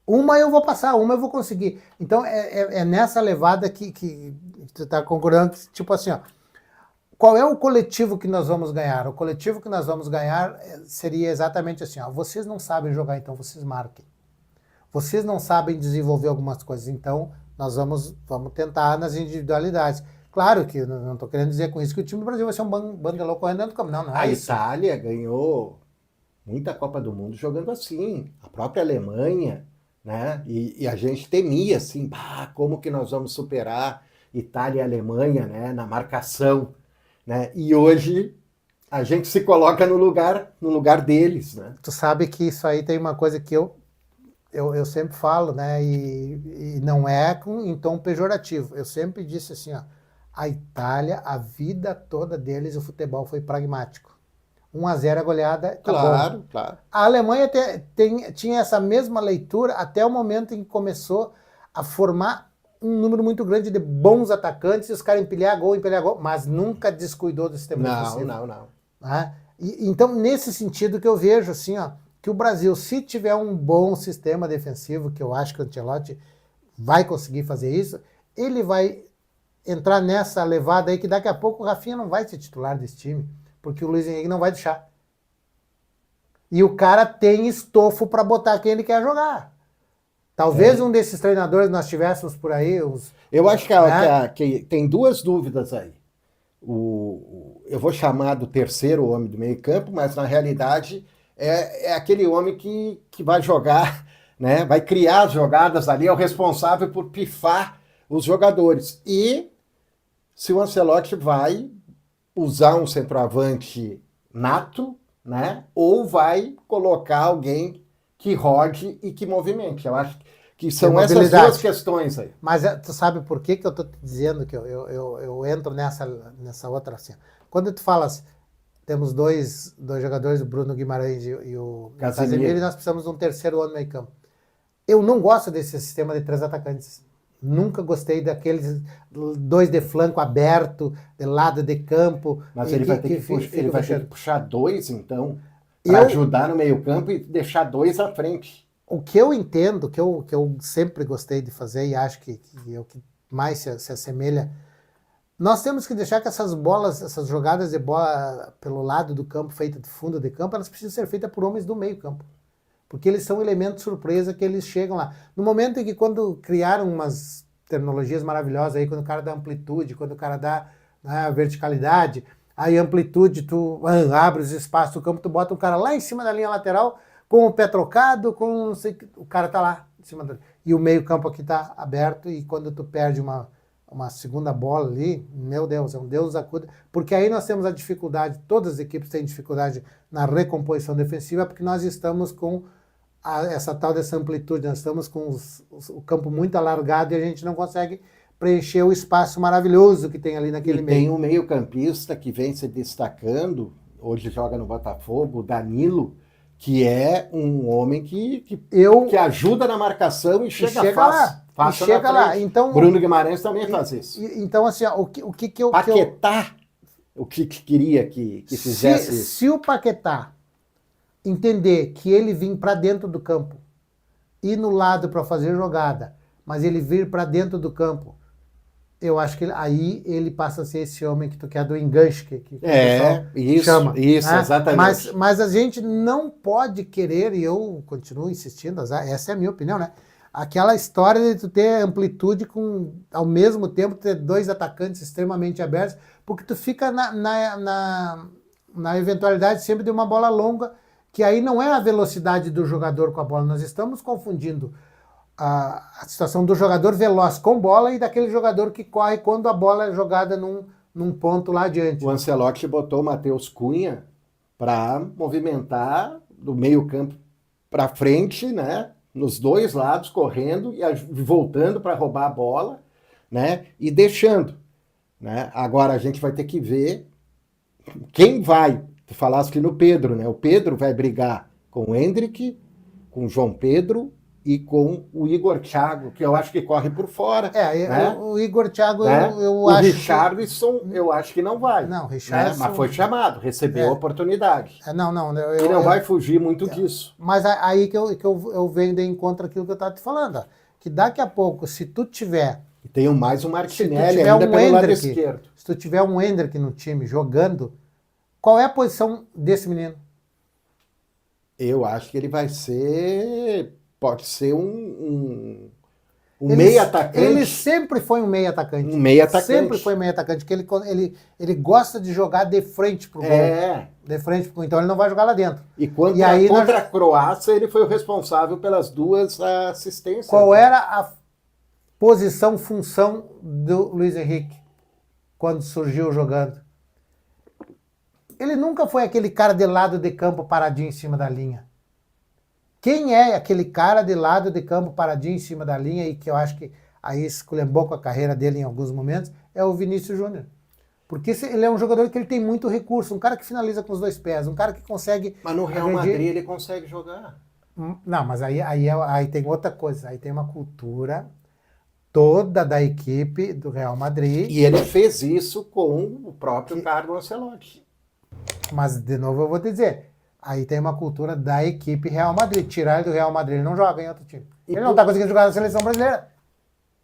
Uma eu vou passar, uma eu vou conseguir. Então é nessa levada que tu tá concordando, tipo assim, ó. Qual é o coletivo que nós vamos ganhar? O coletivo que nós vamos ganhar seria exatamente assim, ó. Vocês não sabem jogar, então vocês marquem. Vocês não sabem desenvolver algumas coisas, então nós vamos tentar nas individualidades. Claro que eu não estou querendo dizer com isso que o time do Brasil vai ser um bandelô correndo dentro do campo. Não é isso. A Itália ganhou muita Copa do Mundo jogando assim. A própria Alemanha, né? E a gente temia assim, como que nós vamos superar Itália e Alemanha, né? Na marcação, né? E hoje a gente se coloca no lugar deles, né? Tu sabe que isso aí tem uma coisa que eu sempre falo, né? E não é em tom pejorativo. Eu sempre disse assim, ó, a Itália, a vida toda deles, o futebol foi pragmático. 1-0 a goleada, tá bom. Claro. A Alemanha tinha essa mesma leitura até o momento em que começou a formar um número muito grande de bons atacantes e os caras empilhar gol, mas nunca descuidou do sistema defensivo. Não. Né? Então, nesse sentido que eu vejo, assim, ó, que o Brasil, se tiver um bom sistema defensivo, que eu acho que o Ancelotti vai conseguir fazer isso, ele vai entrar nessa levada aí que daqui a pouco o Rafinha não vai ser titular desse time, porque o Luiz Henrique não vai deixar. E o cara tem estofo para botar quem ele quer jogar. Talvez um desses treinadores nós tivéssemos por aí. Eu acho que tem duas dúvidas aí. Eu vou chamar do terceiro homem do meio campo, mas na realidade é aquele homem que vai jogar, né? Vai criar as jogadas ali, é o responsável por pifar os jogadores. E se o Ancelotti vai usar um centroavante nato, né? Ou vai colocar alguém que rode e que movimente. Eu acho que são essas duas questões aí. Mas tu sabe por que eu estou te dizendo que eu entro nessa outra assim? Quando tu falas, temos dois jogadores, o Bruno Guimarães e o Casemiro, e nós precisamos de um terceiro homem no meio campo. Eu não gosto desse sistema de 3 atacantes. Nunca gostei daqueles 2 de flanco aberto, de lado de campo. Mas ele vai ter que puxar 2, então, para ajudar no meio campo e deixar 2 à frente. O que eu entendo, que eu sempre gostei de fazer e acho que é o que mais se assemelha, nós temos que deixar que essas jogadas de bola pelo lado do campo, feitas de fundo de campo, elas precisam ser feitas por homens do meio campo. Porque eles são elementos surpresa que eles chegam lá. No momento em que quando criaram umas tecnologias maravilhosas aí, quando o cara dá amplitude, quando o cara dá verticalidade, aí amplitude, tu abre os espaços do campo, tu bota o cara lá em cima da linha lateral, com o pé trocado, com não sei, o cara tá lá em cima do... E o meio campo aqui tá aberto, e quando tu perde uma segunda bola ali, meu Deus, é um Deus acuda, porque aí nós temos a dificuldade, todas as equipes têm dificuldade na recomposição defensiva, porque nós estamos com essa tal dessa amplitude, nós estamos com o campo muito alargado e a gente não consegue preencher o espaço maravilhoso que tem ali naquele meio. Tem um meio-campista que vem se destacando, hoje joga no Botafogo, o Danilo, que é um homem que ajuda na marcação e chega fácil. Chega lá. Então, Bruno Guimarães também faz isso. Então, assim, o que eu... Paquetá o que queria que fizesse isso. Se o Paquetá entender que ele vir para dentro do campo, ir no lado para fazer jogada, mas ele vir para dentro do campo, eu acho que aí ele passa a ser esse homem que tu quer do enganche, que o pessoal chama. Isso, né? Exatamente. Mas a gente não pode querer, e eu continuo insistindo, essa é a minha opinião, né? Aquela história de tu ter amplitude com, ao mesmo tempo, ter dois atacantes extremamente abertos, porque tu fica na eventualidade sempre de uma bola longa, que aí não é a velocidade do jogador com a bola, nós estamos confundindo a situação do jogador veloz com bola e daquele jogador que corre quando a bola é jogada num ponto lá adiante. O Ancelotti botou o Matheus Cunha para movimentar do meio campo para frente, né? Nos dois lados, correndo e voltando para roubar a bola, né? E deixando, né? Agora a gente vai ter que ver quem vai. Tu falaste no Pedro, né? O Pedro vai brigar com o Endrick, com o João Pedro e com o Igor Thiago, que eu acho que corre por fora. Né? O Igor Thiago, né? eu acho. O Richarlison, eu acho que não vai. Não, Richarlison. Né? Mas foi chamado, recebeu a oportunidade. E não vai fugir muito disso. Mas aí que eu venho de encontro aquilo que eu estava te falando. Ó, que daqui a pouco, se tu tiver. E tem mais um Martinelli ainda pelo lado esquerdo. Se tu tiver um Endrick no time jogando, qual é a posição desse menino? Eu acho que ele vai ser. Pode ser um meio atacante. Ele sempre foi um meio atacante. Um meio atacante. Sempre foi um meio atacante, porque ele gosta de jogar de frente pro gol. De frente pro gol. Então ele não vai jogar lá dentro. E contra a Croácia, ele foi o responsável pelas 2 assistências. Qual era a posição, função do Luiz Henrique quando surgiu jogando? Ele nunca foi aquele cara de lado de campo paradinho em cima da linha. Quem é aquele cara de lado de campo paradinho em cima da linha e que eu acho que aí esculhambou com a carreira dele em alguns momentos, é o Vinícius Júnior. Porque ele é um jogador que ele tem muito recurso, um cara que finaliza com os 2 pés, um cara que consegue... Mas no Real Madrid ele consegue jogar. Não, mas aí tem outra coisa, aí tem uma cultura toda da equipe do Real Madrid. E ele fez isso com o próprio Carlo Ancelotti. Mas, de novo, eu vou te dizer, aí tem uma cultura da equipe Real Madrid. Tirar ele do Real Madrid, ele não joga em outro time. Ele não está conseguindo jogar na seleção brasileira.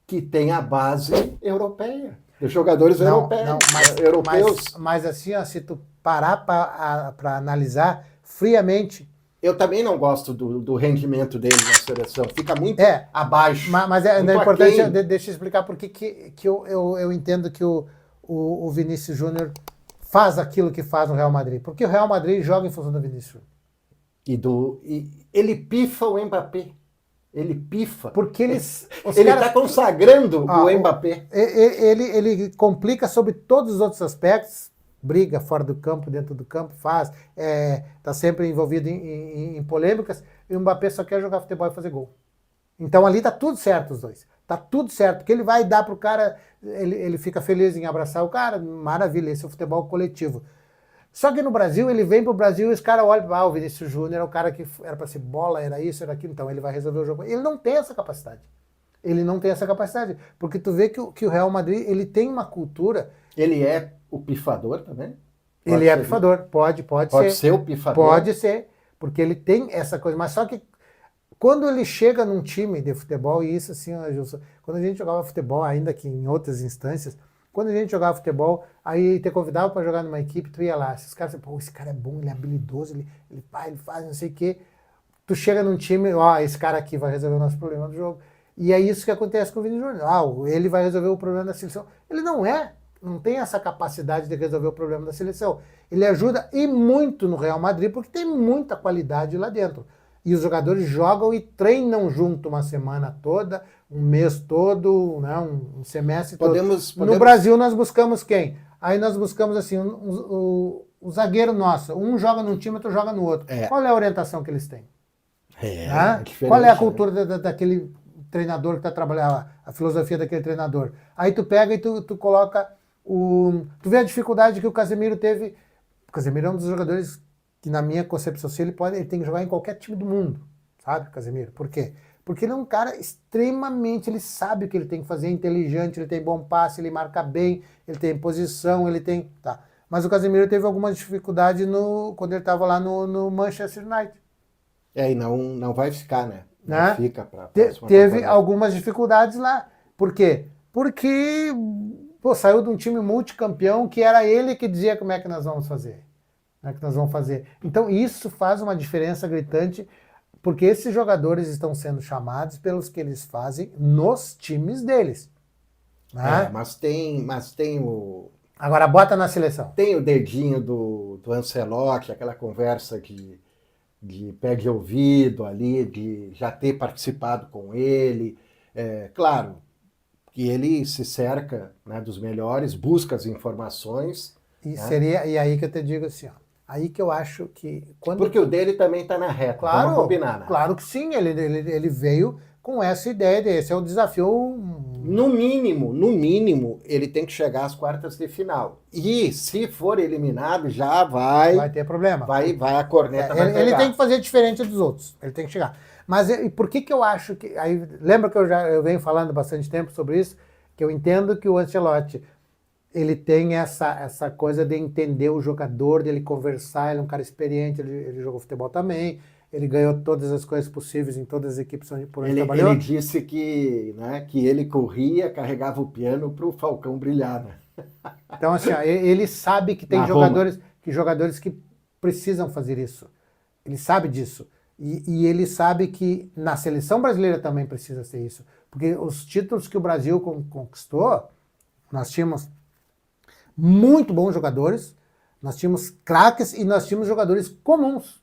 Que tem a base europeia. Dos jogadores europeus. Mas assim, ó, se tu parar para analisar friamente... Eu também não gosto do rendimento dele na seleção. Fica muito abaixo. Mas é importante, deixa eu explicar por que eu entendo que o Vinícius Júnior faz aquilo que faz no Real Madrid. Porque o Real Madrid joga em função do Vinícius Júnior. E ele pifa o Mbappé. Ele pifa. Porque ele está consagrando o Mbappé. Ele complica sobre todos os outros aspectos. Briga fora do campo, dentro do campo, está sempre envolvido em polêmicas. E o Mbappé só quer jogar futebol e fazer gol. Então ali tá tudo certo os dois. Tá tudo certo, porque ele vai dar pro cara, ele fica feliz em abraçar o cara, maravilha, esse é o futebol coletivo. Só que no Brasil, ele vem pro Brasil e os caras olham, o Vinícius Júnior é o cara que era para ser bola, era isso, era aquilo, então ele vai resolver o jogo. Ele não tem essa capacidade. Ele não tem essa capacidade, porque tu vê que o Real Madrid, ele tem uma cultura... Ele é o pifador também? Ele é pifador, pode ser. Pode ser o pifador? Pode ser, porque ele tem essa coisa, mas só que quando ele chega num time de futebol, e isso assim, quando a gente jogava futebol, ainda que em outras instâncias, quando a gente jogava futebol, aí te convidava para jogar numa equipe, tu ia lá, esses caras, esse cara é bom, ele é habilidoso, ele faz não sei o quê. Tu chega num time, esse cara aqui vai resolver o nosso problema do jogo. E é isso que acontece com o Vini Júnior. Ele vai resolver o problema da seleção. Ele não tem essa capacidade de resolver o problema da seleção. Ele ajuda e muito no Real Madrid, porque tem muita qualidade lá dentro. E os jogadores jogam e treinam junto uma semana toda, um mês todo, né, um semestre todo. No Brasil nós buscamos quem? Aí nós buscamos assim, o zagueiro nosso. Um joga num time, outro joga no outro. Qual é a orientação que eles têm? Qual é a cultura daquele treinador que está trabalhando, a filosofia daquele treinador? Aí tu pega e tu coloca tu vê a dificuldade que o Casemiro teve. O Casemiro é um dos jogadores que, na minha concepção, ele tem que jogar em qualquer time do mundo, sabe, Casemiro? Por quê? Porque ele é um cara extremamente, ele sabe o que ele tem que fazer, é inteligente, ele tem bom passe, ele marca bem, ele tem posição, ele tem... Tá. mas o Casemiro teve algumas dificuldades quando ele estava lá no Manchester United. E não vai ficar, né? Não Né? fica para Teve algumas dificuldades lá. Por quê? Porque saiu de um time multicampeão que era ele que dizia como é que nós vamos fazer. Como é que nós vamos fazer. Então isso faz uma diferença gritante, porque esses jogadores estão sendo chamados pelos que eles fazem nos times deles. Né? Mas tem o... Agora bota na seleção. Tem o dedinho do Ancelotti, aquela conversa de pé de ouvido ali, de já ter participado com ele. Claro que ele se cerca, né, dos melhores, busca as informações. E aí que eu te digo assim, ó, aí que eu acho que... Porque o dele também está na reta, claro, vamos combinar, né? Claro que sim, ele veio com essa ideia, esse é o desafio... No mínimo, ele tem que chegar às quartas de final. E se for eliminado, já vai ter problema. Vai a corneta vai pegar. Ele tem que fazer diferente dos outros, ele tem que chegar. Mas por que eu acho que... Aí, lembra que eu venho falando bastante tempo sobre isso, que eu entendo que o Ancelotti, ele tem essa coisa de entender o jogador, dele conversar, ele é um cara experiente, ele jogou futebol também, ele ganhou todas as coisas possíveis em todas as equipes por onde trabalhou. Ele disse que ele corria, carregava o piano para o Falcão brilhar. Né? Então, assim, ó, ele sabe que tem jogadores que precisam fazer isso. Ele sabe disso. E ele sabe que na seleção brasileira também precisa ser isso. Porque os títulos que o Brasil conquistou, nós tínhamos muito bons jogadores, nós tínhamos craques e nós tínhamos jogadores comuns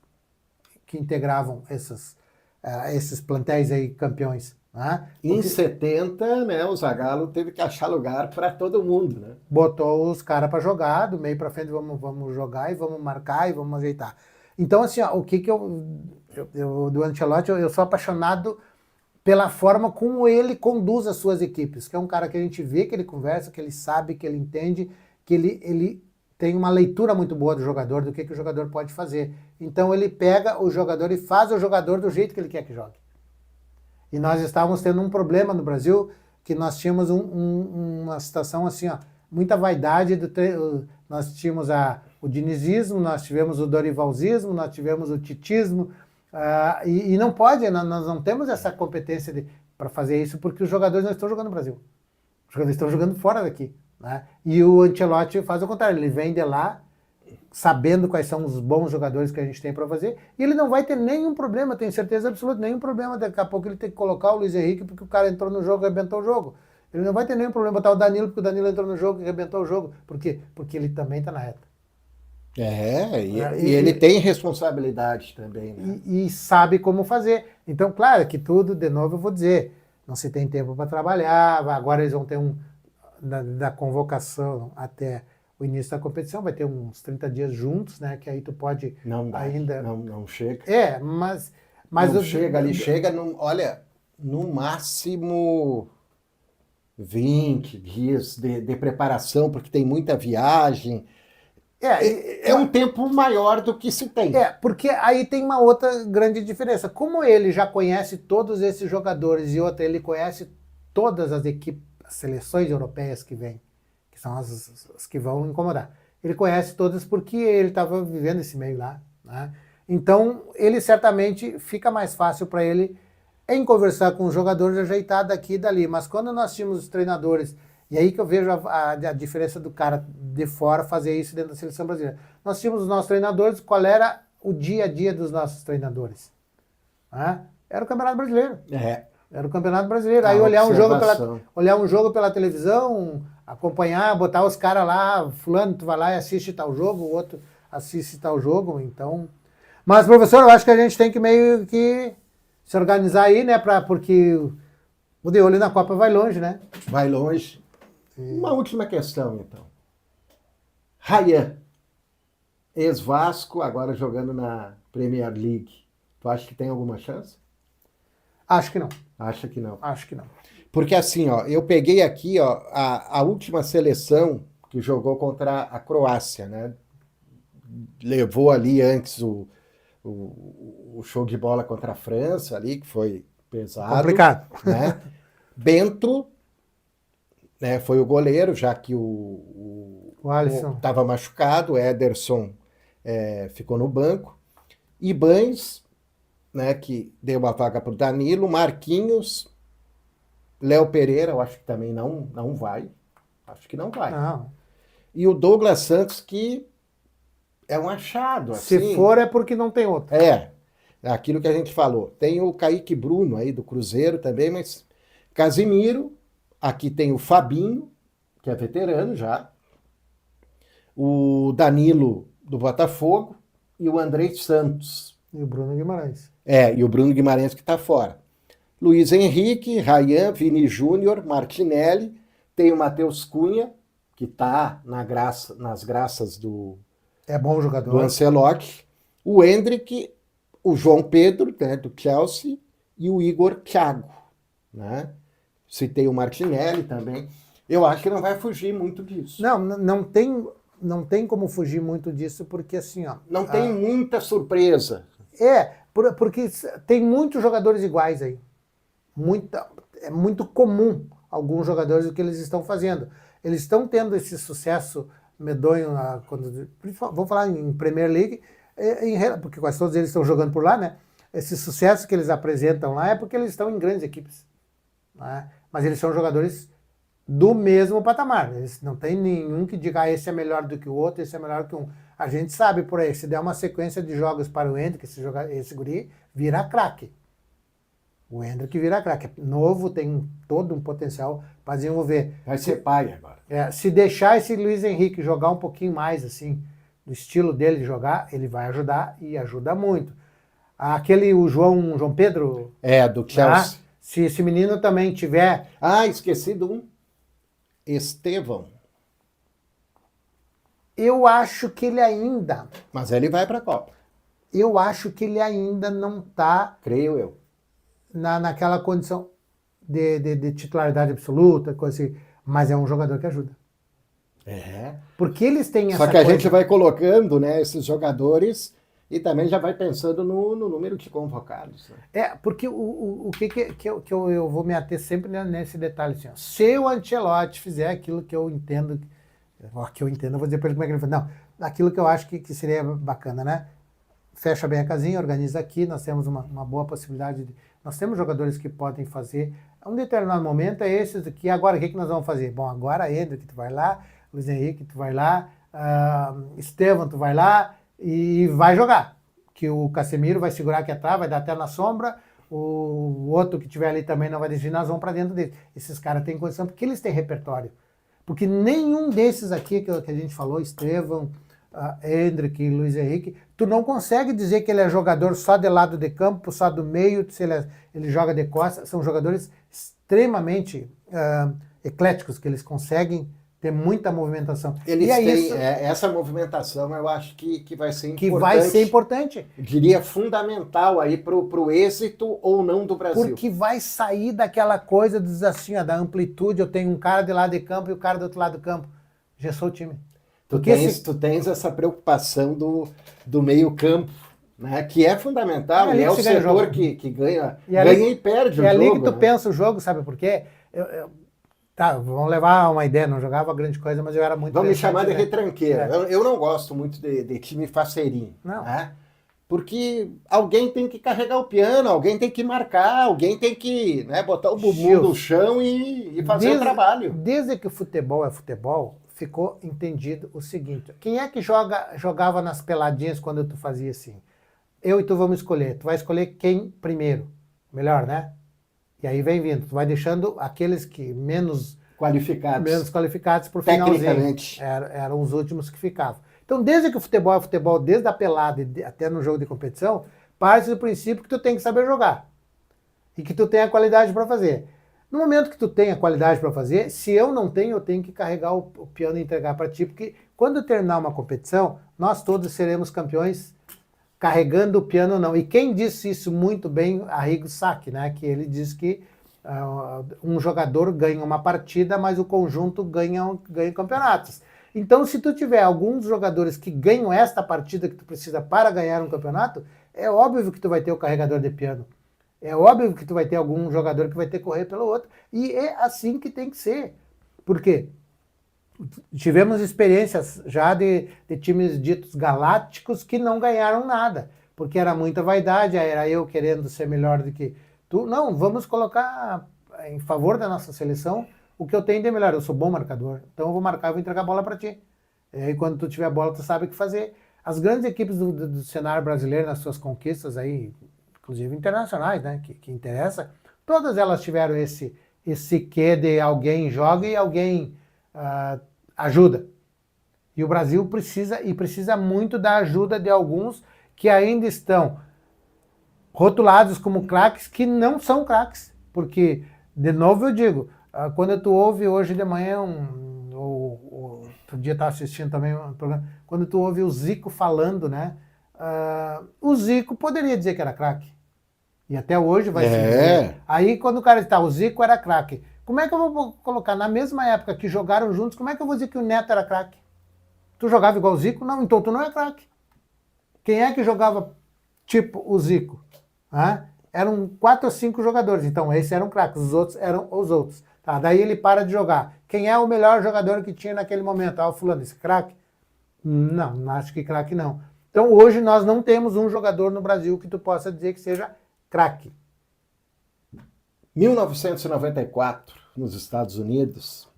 que integravam esses plantéis aí campeões. Né? Em 70, né, o Zagallo teve que achar lugar para todo mundo. Né? Botou os caras para jogar, do meio para frente vamos jogar e vamos marcar e vamos ajeitar. Então, assim, ó, o que eu do Ancelotti, eu sou apaixonado pela forma como ele conduz as suas equipes, que é um cara que a gente vê que ele conversa, que ele sabe, que ele entende, que ele tem uma leitura muito boa do jogador, do que o jogador pode fazer. Então ele pega o jogador e faz o jogador do jeito que ele quer que jogue. E nós estávamos tendo um problema no Brasil, que nós tínhamos uma situação assim, ó, muita vaidade, nós tínhamos o dinizismo, nós tivemos o dorivalzismo, nós tivemos o titismo, e não pode, nós não temos essa competência para fazer isso, porque os jogadores não estão jogando no Brasil. Os jogadores estão jogando fora daqui. Né? E o Ancelotti faz o contrário, ele vem de lá, sabendo quais são os bons jogadores que a gente tem para fazer, e ele não vai ter nenhum problema, tenho certeza absoluta, nenhum problema daqui a pouco ele ter que colocar o Luiz Henrique porque o cara entrou no jogo e arrebentou o jogo. Ele não vai ter nenhum problema botar o Danilo porque o Danilo entrou no jogo e arrebentou o jogo. Por quê? Porque ele também está na reta. E ele tem responsabilidade também. Né? E sabe como fazer. Então, claro que tudo, de novo eu vou dizer, não se tem tempo para trabalhar, agora eles vão ter da convocação até o início da competição, vai ter uns 30 dias juntos, né? Que aí tu pode ainda... Não chega. Mas não chega ali, chega, no máximo 20 dias de preparação, porque tem muita viagem. É um tempo maior do que se tem. Porque aí tem uma outra grande diferença. Como ele já conhece todos esses jogadores e ele conhece todas as equipes, as seleções europeias que vêm, que são as que vão incomodar. Ele conhece todas porque ele estava vivendo esse meio lá. Né? Então, ele certamente fica mais fácil para ele em conversar com os jogadores, ajeitar daqui e dali. Mas quando nós tínhamos os treinadores, e aí que eu vejo a diferença do cara de fora fazer isso dentro da seleção brasileira. Nós tínhamos os nossos treinadores, qual era o dia a dia dos nossos treinadores? Era o Campeonato Brasileiro. Era o Campeonato Brasileiro. Aí olhar um jogo pela televisão, acompanhar, botar os caras lá, fulano, tu vai lá e assiste tal jogo, o outro assiste tal jogo, então... Mas, professor, eu acho que a gente tem que meio que se organizar aí, né, porque o de olho na Copa vai longe, né? Vai longe. Uma última questão, então. Ryan, ex-Vasco, agora jogando na Premier League. Tu acha que tem alguma chance? Acho que não. Acha que não? Acho que não. Porque assim, ó, eu peguei aqui ó, a última seleção que jogou contra a Croácia, né? Levou ali antes o show de bola contra a França ali, que foi pesado. Complicado. Né? Bento, né, foi o goleiro, já que o O Alisson. estava machucado, o Ederson ficou no banco. Ibañez, né, que deu a vaga para o Danilo, Marquinhos, Léo Pereira, eu acho que também não vai. Acho que não vai. Não. E o Douglas Santos, que é um achado. Se assim. for, é porque não tem outro. É aquilo que a gente falou. Tem o Kaique Bruno aí do Cruzeiro também, mas Casimiro, aqui tem o Fabinho, que é veterano já, o Danilo do Botafogo e o Andrei Santos. E o Bruno Guimarães. E o Bruno Guimarães que está fora. Luiz Henrique, Rayan, Vini Júnior, Martinelli, tem o Matheus Cunha, que está nas graças do bom jogador. Do Ancelotti, o Endrick, o João Pedro, né, do Chelsea, e o Igor Thiago. Né? Citei o Martinelli também. Eu acho que não vai fugir muito disso. Não tem como fugir muito disso, porque assim, ó... Não tem muita surpresa. Porque tem muitos jogadores iguais aí. É muito comum alguns jogadores o que eles estão fazendo. Eles estão tendo esse sucesso medonho, vou falar em Premier League, porque quase todos eles estão jogando por lá, né? Esse sucesso que eles apresentam lá é porque eles estão em grandes equipes. Né? Mas eles são jogadores do mesmo patamar. Eles não tem nenhum que diga, esse é melhor do que o outro, esse é melhor que um. A gente sabe por aí, se der uma sequência de jogos para o Endrick, esse guri vira craque. O Endrick vira craque. Novo, tem todo um potencial para desenvolver. Vai ser pai agora. Se deixar esse Luiz Henrique jogar um pouquinho mais, assim, do estilo dele de jogar, ele vai ajudar e ajuda muito. O João Pedro... do Chelsea. Se esse menino também tiver... Esqueci de um. Estevão. Eu acho que ele ainda... Mas ele vai para a Copa. Eu acho que ele ainda não está... Creio eu. Naquela condição de titularidade absoluta, coisa assim. Mas é um jogador que ajuda. Porque eles têm essa Só que a gente vai colocando, né, esses jogadores e também já vai pensando no número de convocados. Né? Porque o que eu vou me ater sempre nesse detalhe. Assim, ó. Se o Ancelotti fizer aquilo que eu entendo, eu vou dizer para ele como é que ele faz. Não, aquilo que eu acho que seria bacana, né? Fecha bem a casinha, organiza aqui, nós temos uma boa possibilidade. Nós temos jogadores que podem fazer. A um determinado momento é esses aqui. Agora, o que nós vamos fazer? Bom, agora Endrick, tu vai lá, Luiz Henrique, tu vai lá, Estevão, tu vai lá e vai jogar. Que o Casemiro vai segurar aqui atrás, vai dar até na sombra, o outro que tiver ali também não vai decidir, nós vamos para dentro deles. Esses caras têm condição, porque eles têm repertório. Porque nenhum desses aqui que a gente falou, Estevão, Endrick e Luiz Henrique, tu não consegue dizer que ele é jogador só de lado de campo, só do meio, se ele joga de costas. São jogadores extremamente ecléticos, que eles conseguem ter muita movimentação. Eles têm essa movimentação, eu acho que vai ser importante. Que vai ser importante. Eu diria fundamental aí pro êxito ou não do Brasil. Porque vai sair daquela coisa assim, da amplitude, eu tenho um cara de lado de campo e o cara do outro lado do campo. Já sou o time. Tu tens essa preocupação do meio campo, né, que é fundamental, e é o setor que ganha e perde o jogo. É ali que tu pensa o jogo, sabe por quê? Vamos levar uma ideia, não jogava grande coisa, mas eu era muito... Vamos me chamar de retranqueiro. Eu não gosto muito de time faceirinho. Não. Né? Porque alguém tem que carregar o piano, alguém tem que marcar, alguém tem que, né, botar o bumbum no chão e fazer o trabalho. Desde que o futebol é futebol, ficou entendido o seguinte: quem é que jogava nas peladinhas quando tu fazia assim? Eu e tu vamos escolher. Tu vai escolher quem primeiro. Melhor, né? E aí vem vindo. Tu vai deixando aqueles que menos qualificados por finalzinho. Eram os últimos que ficavam. Então, desde que o futebol é futebol, desde a pelada até no jogo de competição, parte do princípio que tu tem que saber jogar. E que tu tem a qualidade para fazer. No momento que tu tem a qualidade para fazer, se eu não tenho, eu tenho que carregar o piano e entregar para ti, porque quando terminar uma competição, nós todos seremos campeões carregando o piano não. E quem disse isso muito bem, Arrigo Sacchi, né? Que ele diz que um jogador ganha uma partida, mas o conjunto ganha campeonatos. Então, se tu tiver alguns jogadores que ganham esta partida que tu precisa para ganhar um campeonato, é óbvio que tu vai ter o carregador de piano. É óbvio que tu vai ter algum jogador que vai ter que correr pelo outro. E é assim que tem que ser. Por quê? tivemos experiências já de times ditos galácticos que não ganharam nada, porque era muita vaidade, era eu querendo ser melhor do que tu. Não, vamos colocar em favor da nossa seleção o que eu tenho de melhor. Eu sou bom marcador, então eu vou marcar e vou entregar a bola para ti. E aí quando tu tiver a bola, tu sabe o que fazer. As grandes equipes do cenário brasileiro, nas suas conquistas aí, inclusive internacionais, né, que interessa, todas elas tiveram esse quê de alguém joga e alguém ajuda. E o Brasil precisa muito da ajuda de alguns que ainda estão rotulados como craques que não são craques. Porque, de novo eu digo, quando tu ouve hoje de manhã, outro dia eu estava assistindo também um programa, quando tu ouve o Zico falando, né? O Zico poderia dizer que era craque. E até hoje vai se dizer. Aí quando o cara está, o Zico era craque. Como é que eu vou colocar na mesma época que jogaram juntos, como é que eu vou dizer que o Neto era craque? Tu jogava igual o Zico? Não, então tu não é craque. Quem é que jogava tipo o Zico? Eram 4 ou 5 jogadores, então esses eram craques, os outros eram os outros. Tá, daí ele para de jogar. Quem é o melhor jogador que tinha naquele momento? O fulano, esse craque? Não acho que craque não. Então hoje nós não temos um jogador no Brasil que tu possa dizer que seja craque. 1994, nos Estados Unidos,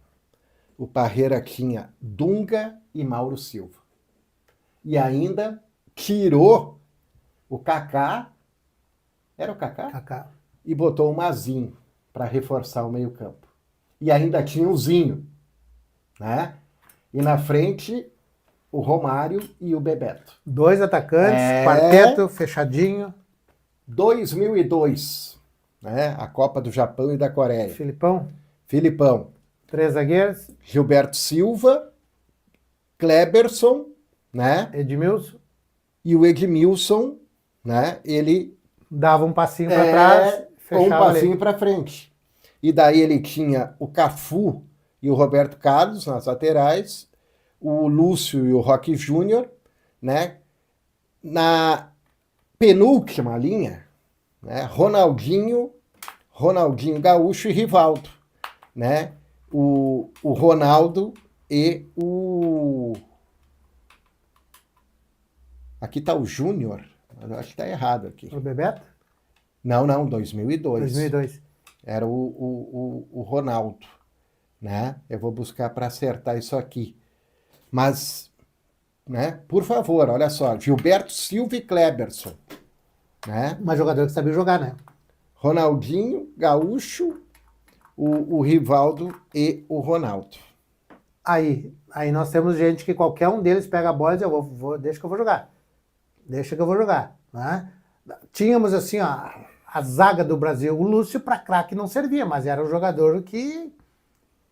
o Parreira tinha Dunga e Mauro Silva. E ainda tirou o Kaká, era o Kaká? Kaká. E botou o Mazinho para reforçar o meio-campo. E ainda tinha o Zinho, né? E na frente, o Romário e o Bebeto. 2 atacantes, quarteto, fechadinho. 2002, né? A Copa do Japão e da Coreia. Filipão. 3 zagueiros. Gilberto Silva, Kleberson, né? Edmilson. E o Edmilson, né? Ele dava um passinho para trás, ou um passinho para frente. E daí ele tinha o Cafu e o Roberto Carlos nas laterais, o Lúcio e o Roque Júnior, né? Na penúltima linha, né? Ronaldinho Gaúcho e Rivaldo, né? O Ronaldo e o... Aqui está o Júnior, acho que está errado aqui. O Bebeto? Não, 2002. 2002. Era o Ronaldo, né? Eu vou buscar para acertar isso aqui. Mas, né? Por favor, olha só, Gilberto Silva e Kleberson, né? Mas jogador que sabia jogar, né? Ronaldinho, Gaúcho, o Rivaldo e o Ronaldo. Aí nós temos gente que qualquer um deles pega a bola e diz, deixa que eu vou jogar. Deixa que eu vou jogar, né? Tínhamos assim, ó, a zaga do Brasil, o Lúcio para craque não servia, mas era um jogador que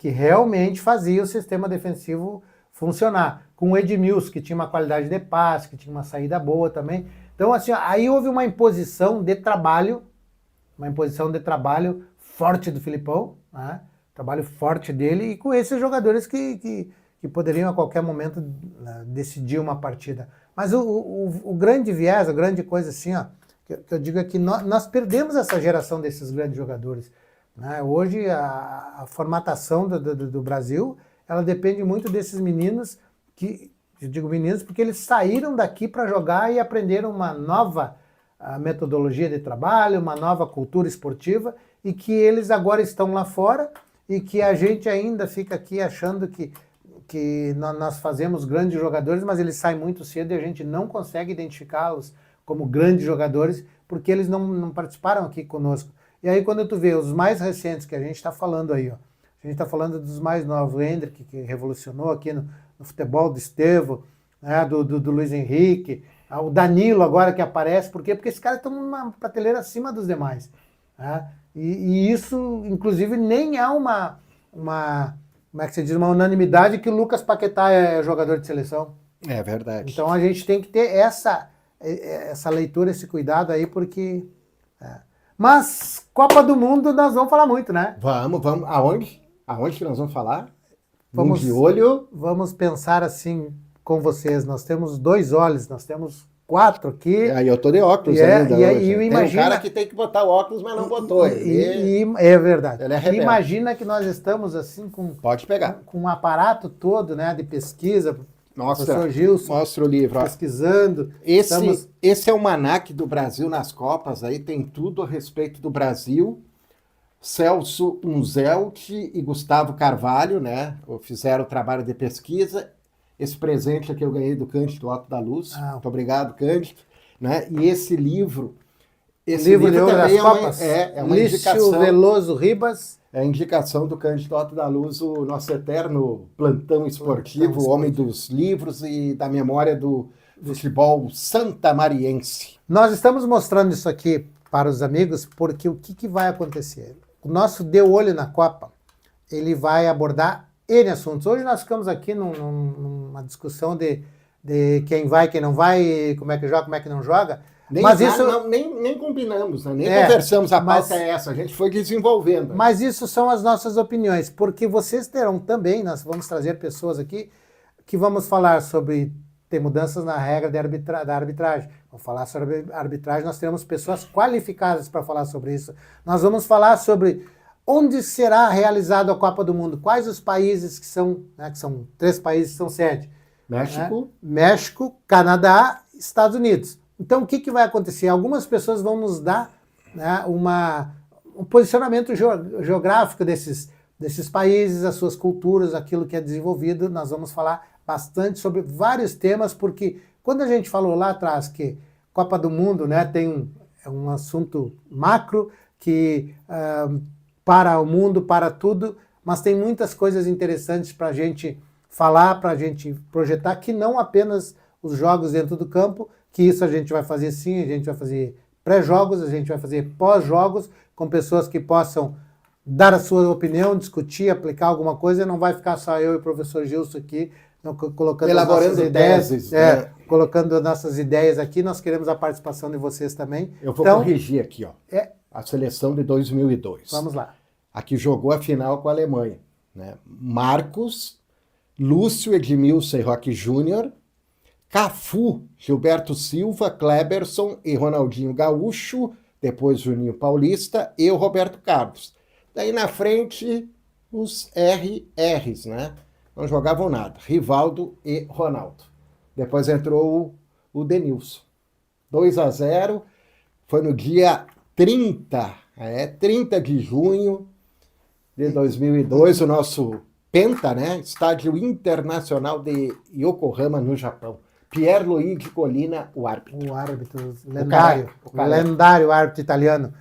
realmente fazia o sistema defensivo funcionar. Com o Edmilson, que tinha uma qualidade de passe, que tinha uma saída boa também. Então, assim, ó, aí houve uma imposição de trabalho forte do Filipão, né? Trabalho forte dele, e com esses jogadores que poderiam a qualquer momento, né, decidir uma partida. Mas o grande viés, a grande coisa assim, ó, que eu digo é que nós perdemos essa geração desses grandes jogadores, né? Hoje a formatação do Brasil, ela depende muito desses meninos, eu digo meninos porque eles saíram daqui para jogar e aprenderam uma nova metodologia de trabalho, uma nova cultura esportiva, e que eles agora estão lá fora e que a gente ainda fica aqui achando que nós fazemos grandes jogadores, mas eles saem muito cedo e a gente não consegue identificá-los como grandes jogadores porque eles não participaram aqui conosco. E aí quando tu vê os mais recentes que a gente está falando aí, ó, a gente está falando dos mais novos, o Hendrick, que revolucionou aqui no futebol, do Estevão, né, do Luiz Henrique, o Danilo agora que aparece, por quê? Porque esses caras estão numa prateleira acima dos demais, né? E isso, inclusive, nem há uma como é que se diz, uma unanimidade que o Lucas Paquetá é jogador de seleção. É verdade. Então a gente tem que ter essa leitura, esse cuidado aí, porque... Mas Copa do Mundo nós vamos falar muito, né? Vamos. Aonde? Aonde que nós vamos falar? Vamos de olho. Vamos pensar assim com vocês. Nós temos 2 olhos, nós temos 4 aqui. Aí eu tô de óculos E é- ainda e é- hoje. e Tem imagina- um cara que tem que botar óculos, mas não botou. É verdade. ele é rebelde. Imagina que nós estamos assim Pode pegar. com um aparato todo, né, de pesquisa, Mostra, professor Gilson mostra o livro. Ó. pesquisando. Estamos- Esse é o Almanaque do Brasil nas Copas, aí tem tudo a respeito do Brasil. Celso Unzelt e Gustavo Carvalho, né, fizeram o trabalho de pesquisa. Esse presente aqui eu ganhei do Cândido Otto da Luz. Ah. Muito obrigado, Cândido. Né? E esse livro... Esse livro de ouro das também Copas. é uma Lício indicação. Veloso Ribas. É a indicação do Cândido Otto da Luz, o nosso eterno plantão esportivo, Plantão o homem dos livros e da memória do futebol santamariense. Nós estamos mostrando isso aqui para os amigos porque o que vai acontecer? O nosso Deu Olho na Copa, ele vai abordar N assuntos. Hoje nós ficamos aqui numa discussão de quem vai, quem não vai, como é que joga, como é que não joga. Mas isso... nem combinamos, né? Nem É, conversamos, a mas- pauta é essa, a gente foi desenvolvendo. Mas isso são as nossas opiniões, porque vocês terão também, nós vamos trazer pessoas aqui que vamos falar sobre ter mudanças na regra da arbitragem. Vamos falar sobre arbitragem, nós teremos pessoas qualificadas para falar sobre isso. Nós vamos falar sobre onde será realizado a Copa do Mundo, quais os países que são 3 países que são sede. México, Né? México, Canadá, Estados Unidos. Então, o que vai acontecer? Algumas pessoas vão nos dar, né, um posicionamento geográfico desses países, as suas culturas, aquilo que é desenvolvido. Nós vamos falar bastante sobre vários temas, porque quando a gente falou lá atrás que Copa do Mundo, né, tem um assunto macro que para o mundo, para tudo, mas tem muitas coisas interessantes para a gente falar, para a gente projetar, que não apenas os jogos dentro do campo, que isso a gente vai fazer sim, a gente vai fazer pré-jogos, a gente vai fazer pós-jogos, com pessoas que possam dar a sua opinião, discutir, aplicar alguma coisa, e não vai ficar só eu e o professor Gilson aqui, colocando elaborando as nossas ideias, teses, né? colocando nossas ideias aqui, nós queremos a participação de vocês também. Eu vou Então, corrigir aqui, ó. A seleção de 2002. vamos lá. A que jogou a final com a Alemanha. Né? Marcos, Lúcio, Edmilson e Roque Júnior, Cafu, Gilberto Silva, Kleberson e Ronaldinho Gaúcho, depois Juninho Paulista e o Roberto Carlos. Daí na frente, os RRs, né? Não jogavam nada. Rivaldo e Ronaldo. Depois entrou o Denilson. 2-0, foi no dia 30 de junho de 2002, o nosso Penta, né? Estádio Internacional de Yokohama, no Japão. Pierluigi Collina, o árbitro. O árbitro lendário, o cara. lendário árbitro italiano.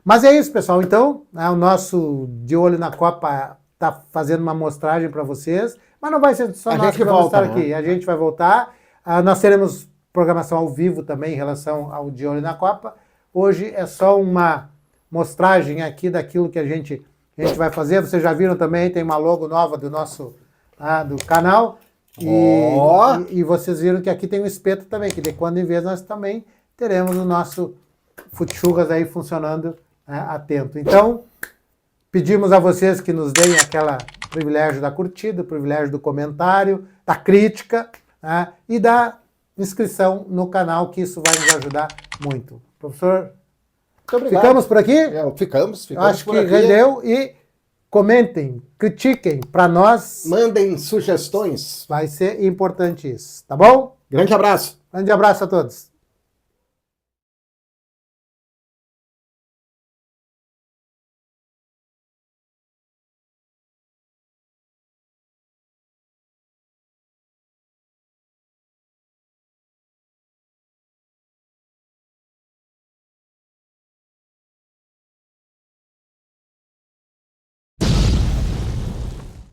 Mas é isso, pessoal. Então, né, o nosso De Olho na Copa está fazendo uma amostragem para vocês, mas não vai ser só A nós gente que vamos volta, estar aqui. né? A gente vai voltar. Nós teremos programação ao vivo também em relação ao De Olho na Copa. Hoje é só uma mostragem aqui daquilo que a gente vai fazer. Vocês já viram também, tem uma logo nova do nosso do canal. E vocês viram que aqui tem um espeto também, que de quando em vez nós também teremos o nosso Futchugas aí funcionando atento. Então, pedimos a vocês que nos deem aquele privilégio da curtida, o privilégio do comentário, da crítica, né, e da inscrição no canal, que isso vai nos ajudar muito. Professor, Muito obrigado. ficamos por aqui? Ficamos Acho por que aqui. rendeu e comentem, critiquem, para nós Mandem sugestões. vai ser importante isso, tá bom? Grande abraço. Grande abraço a todos.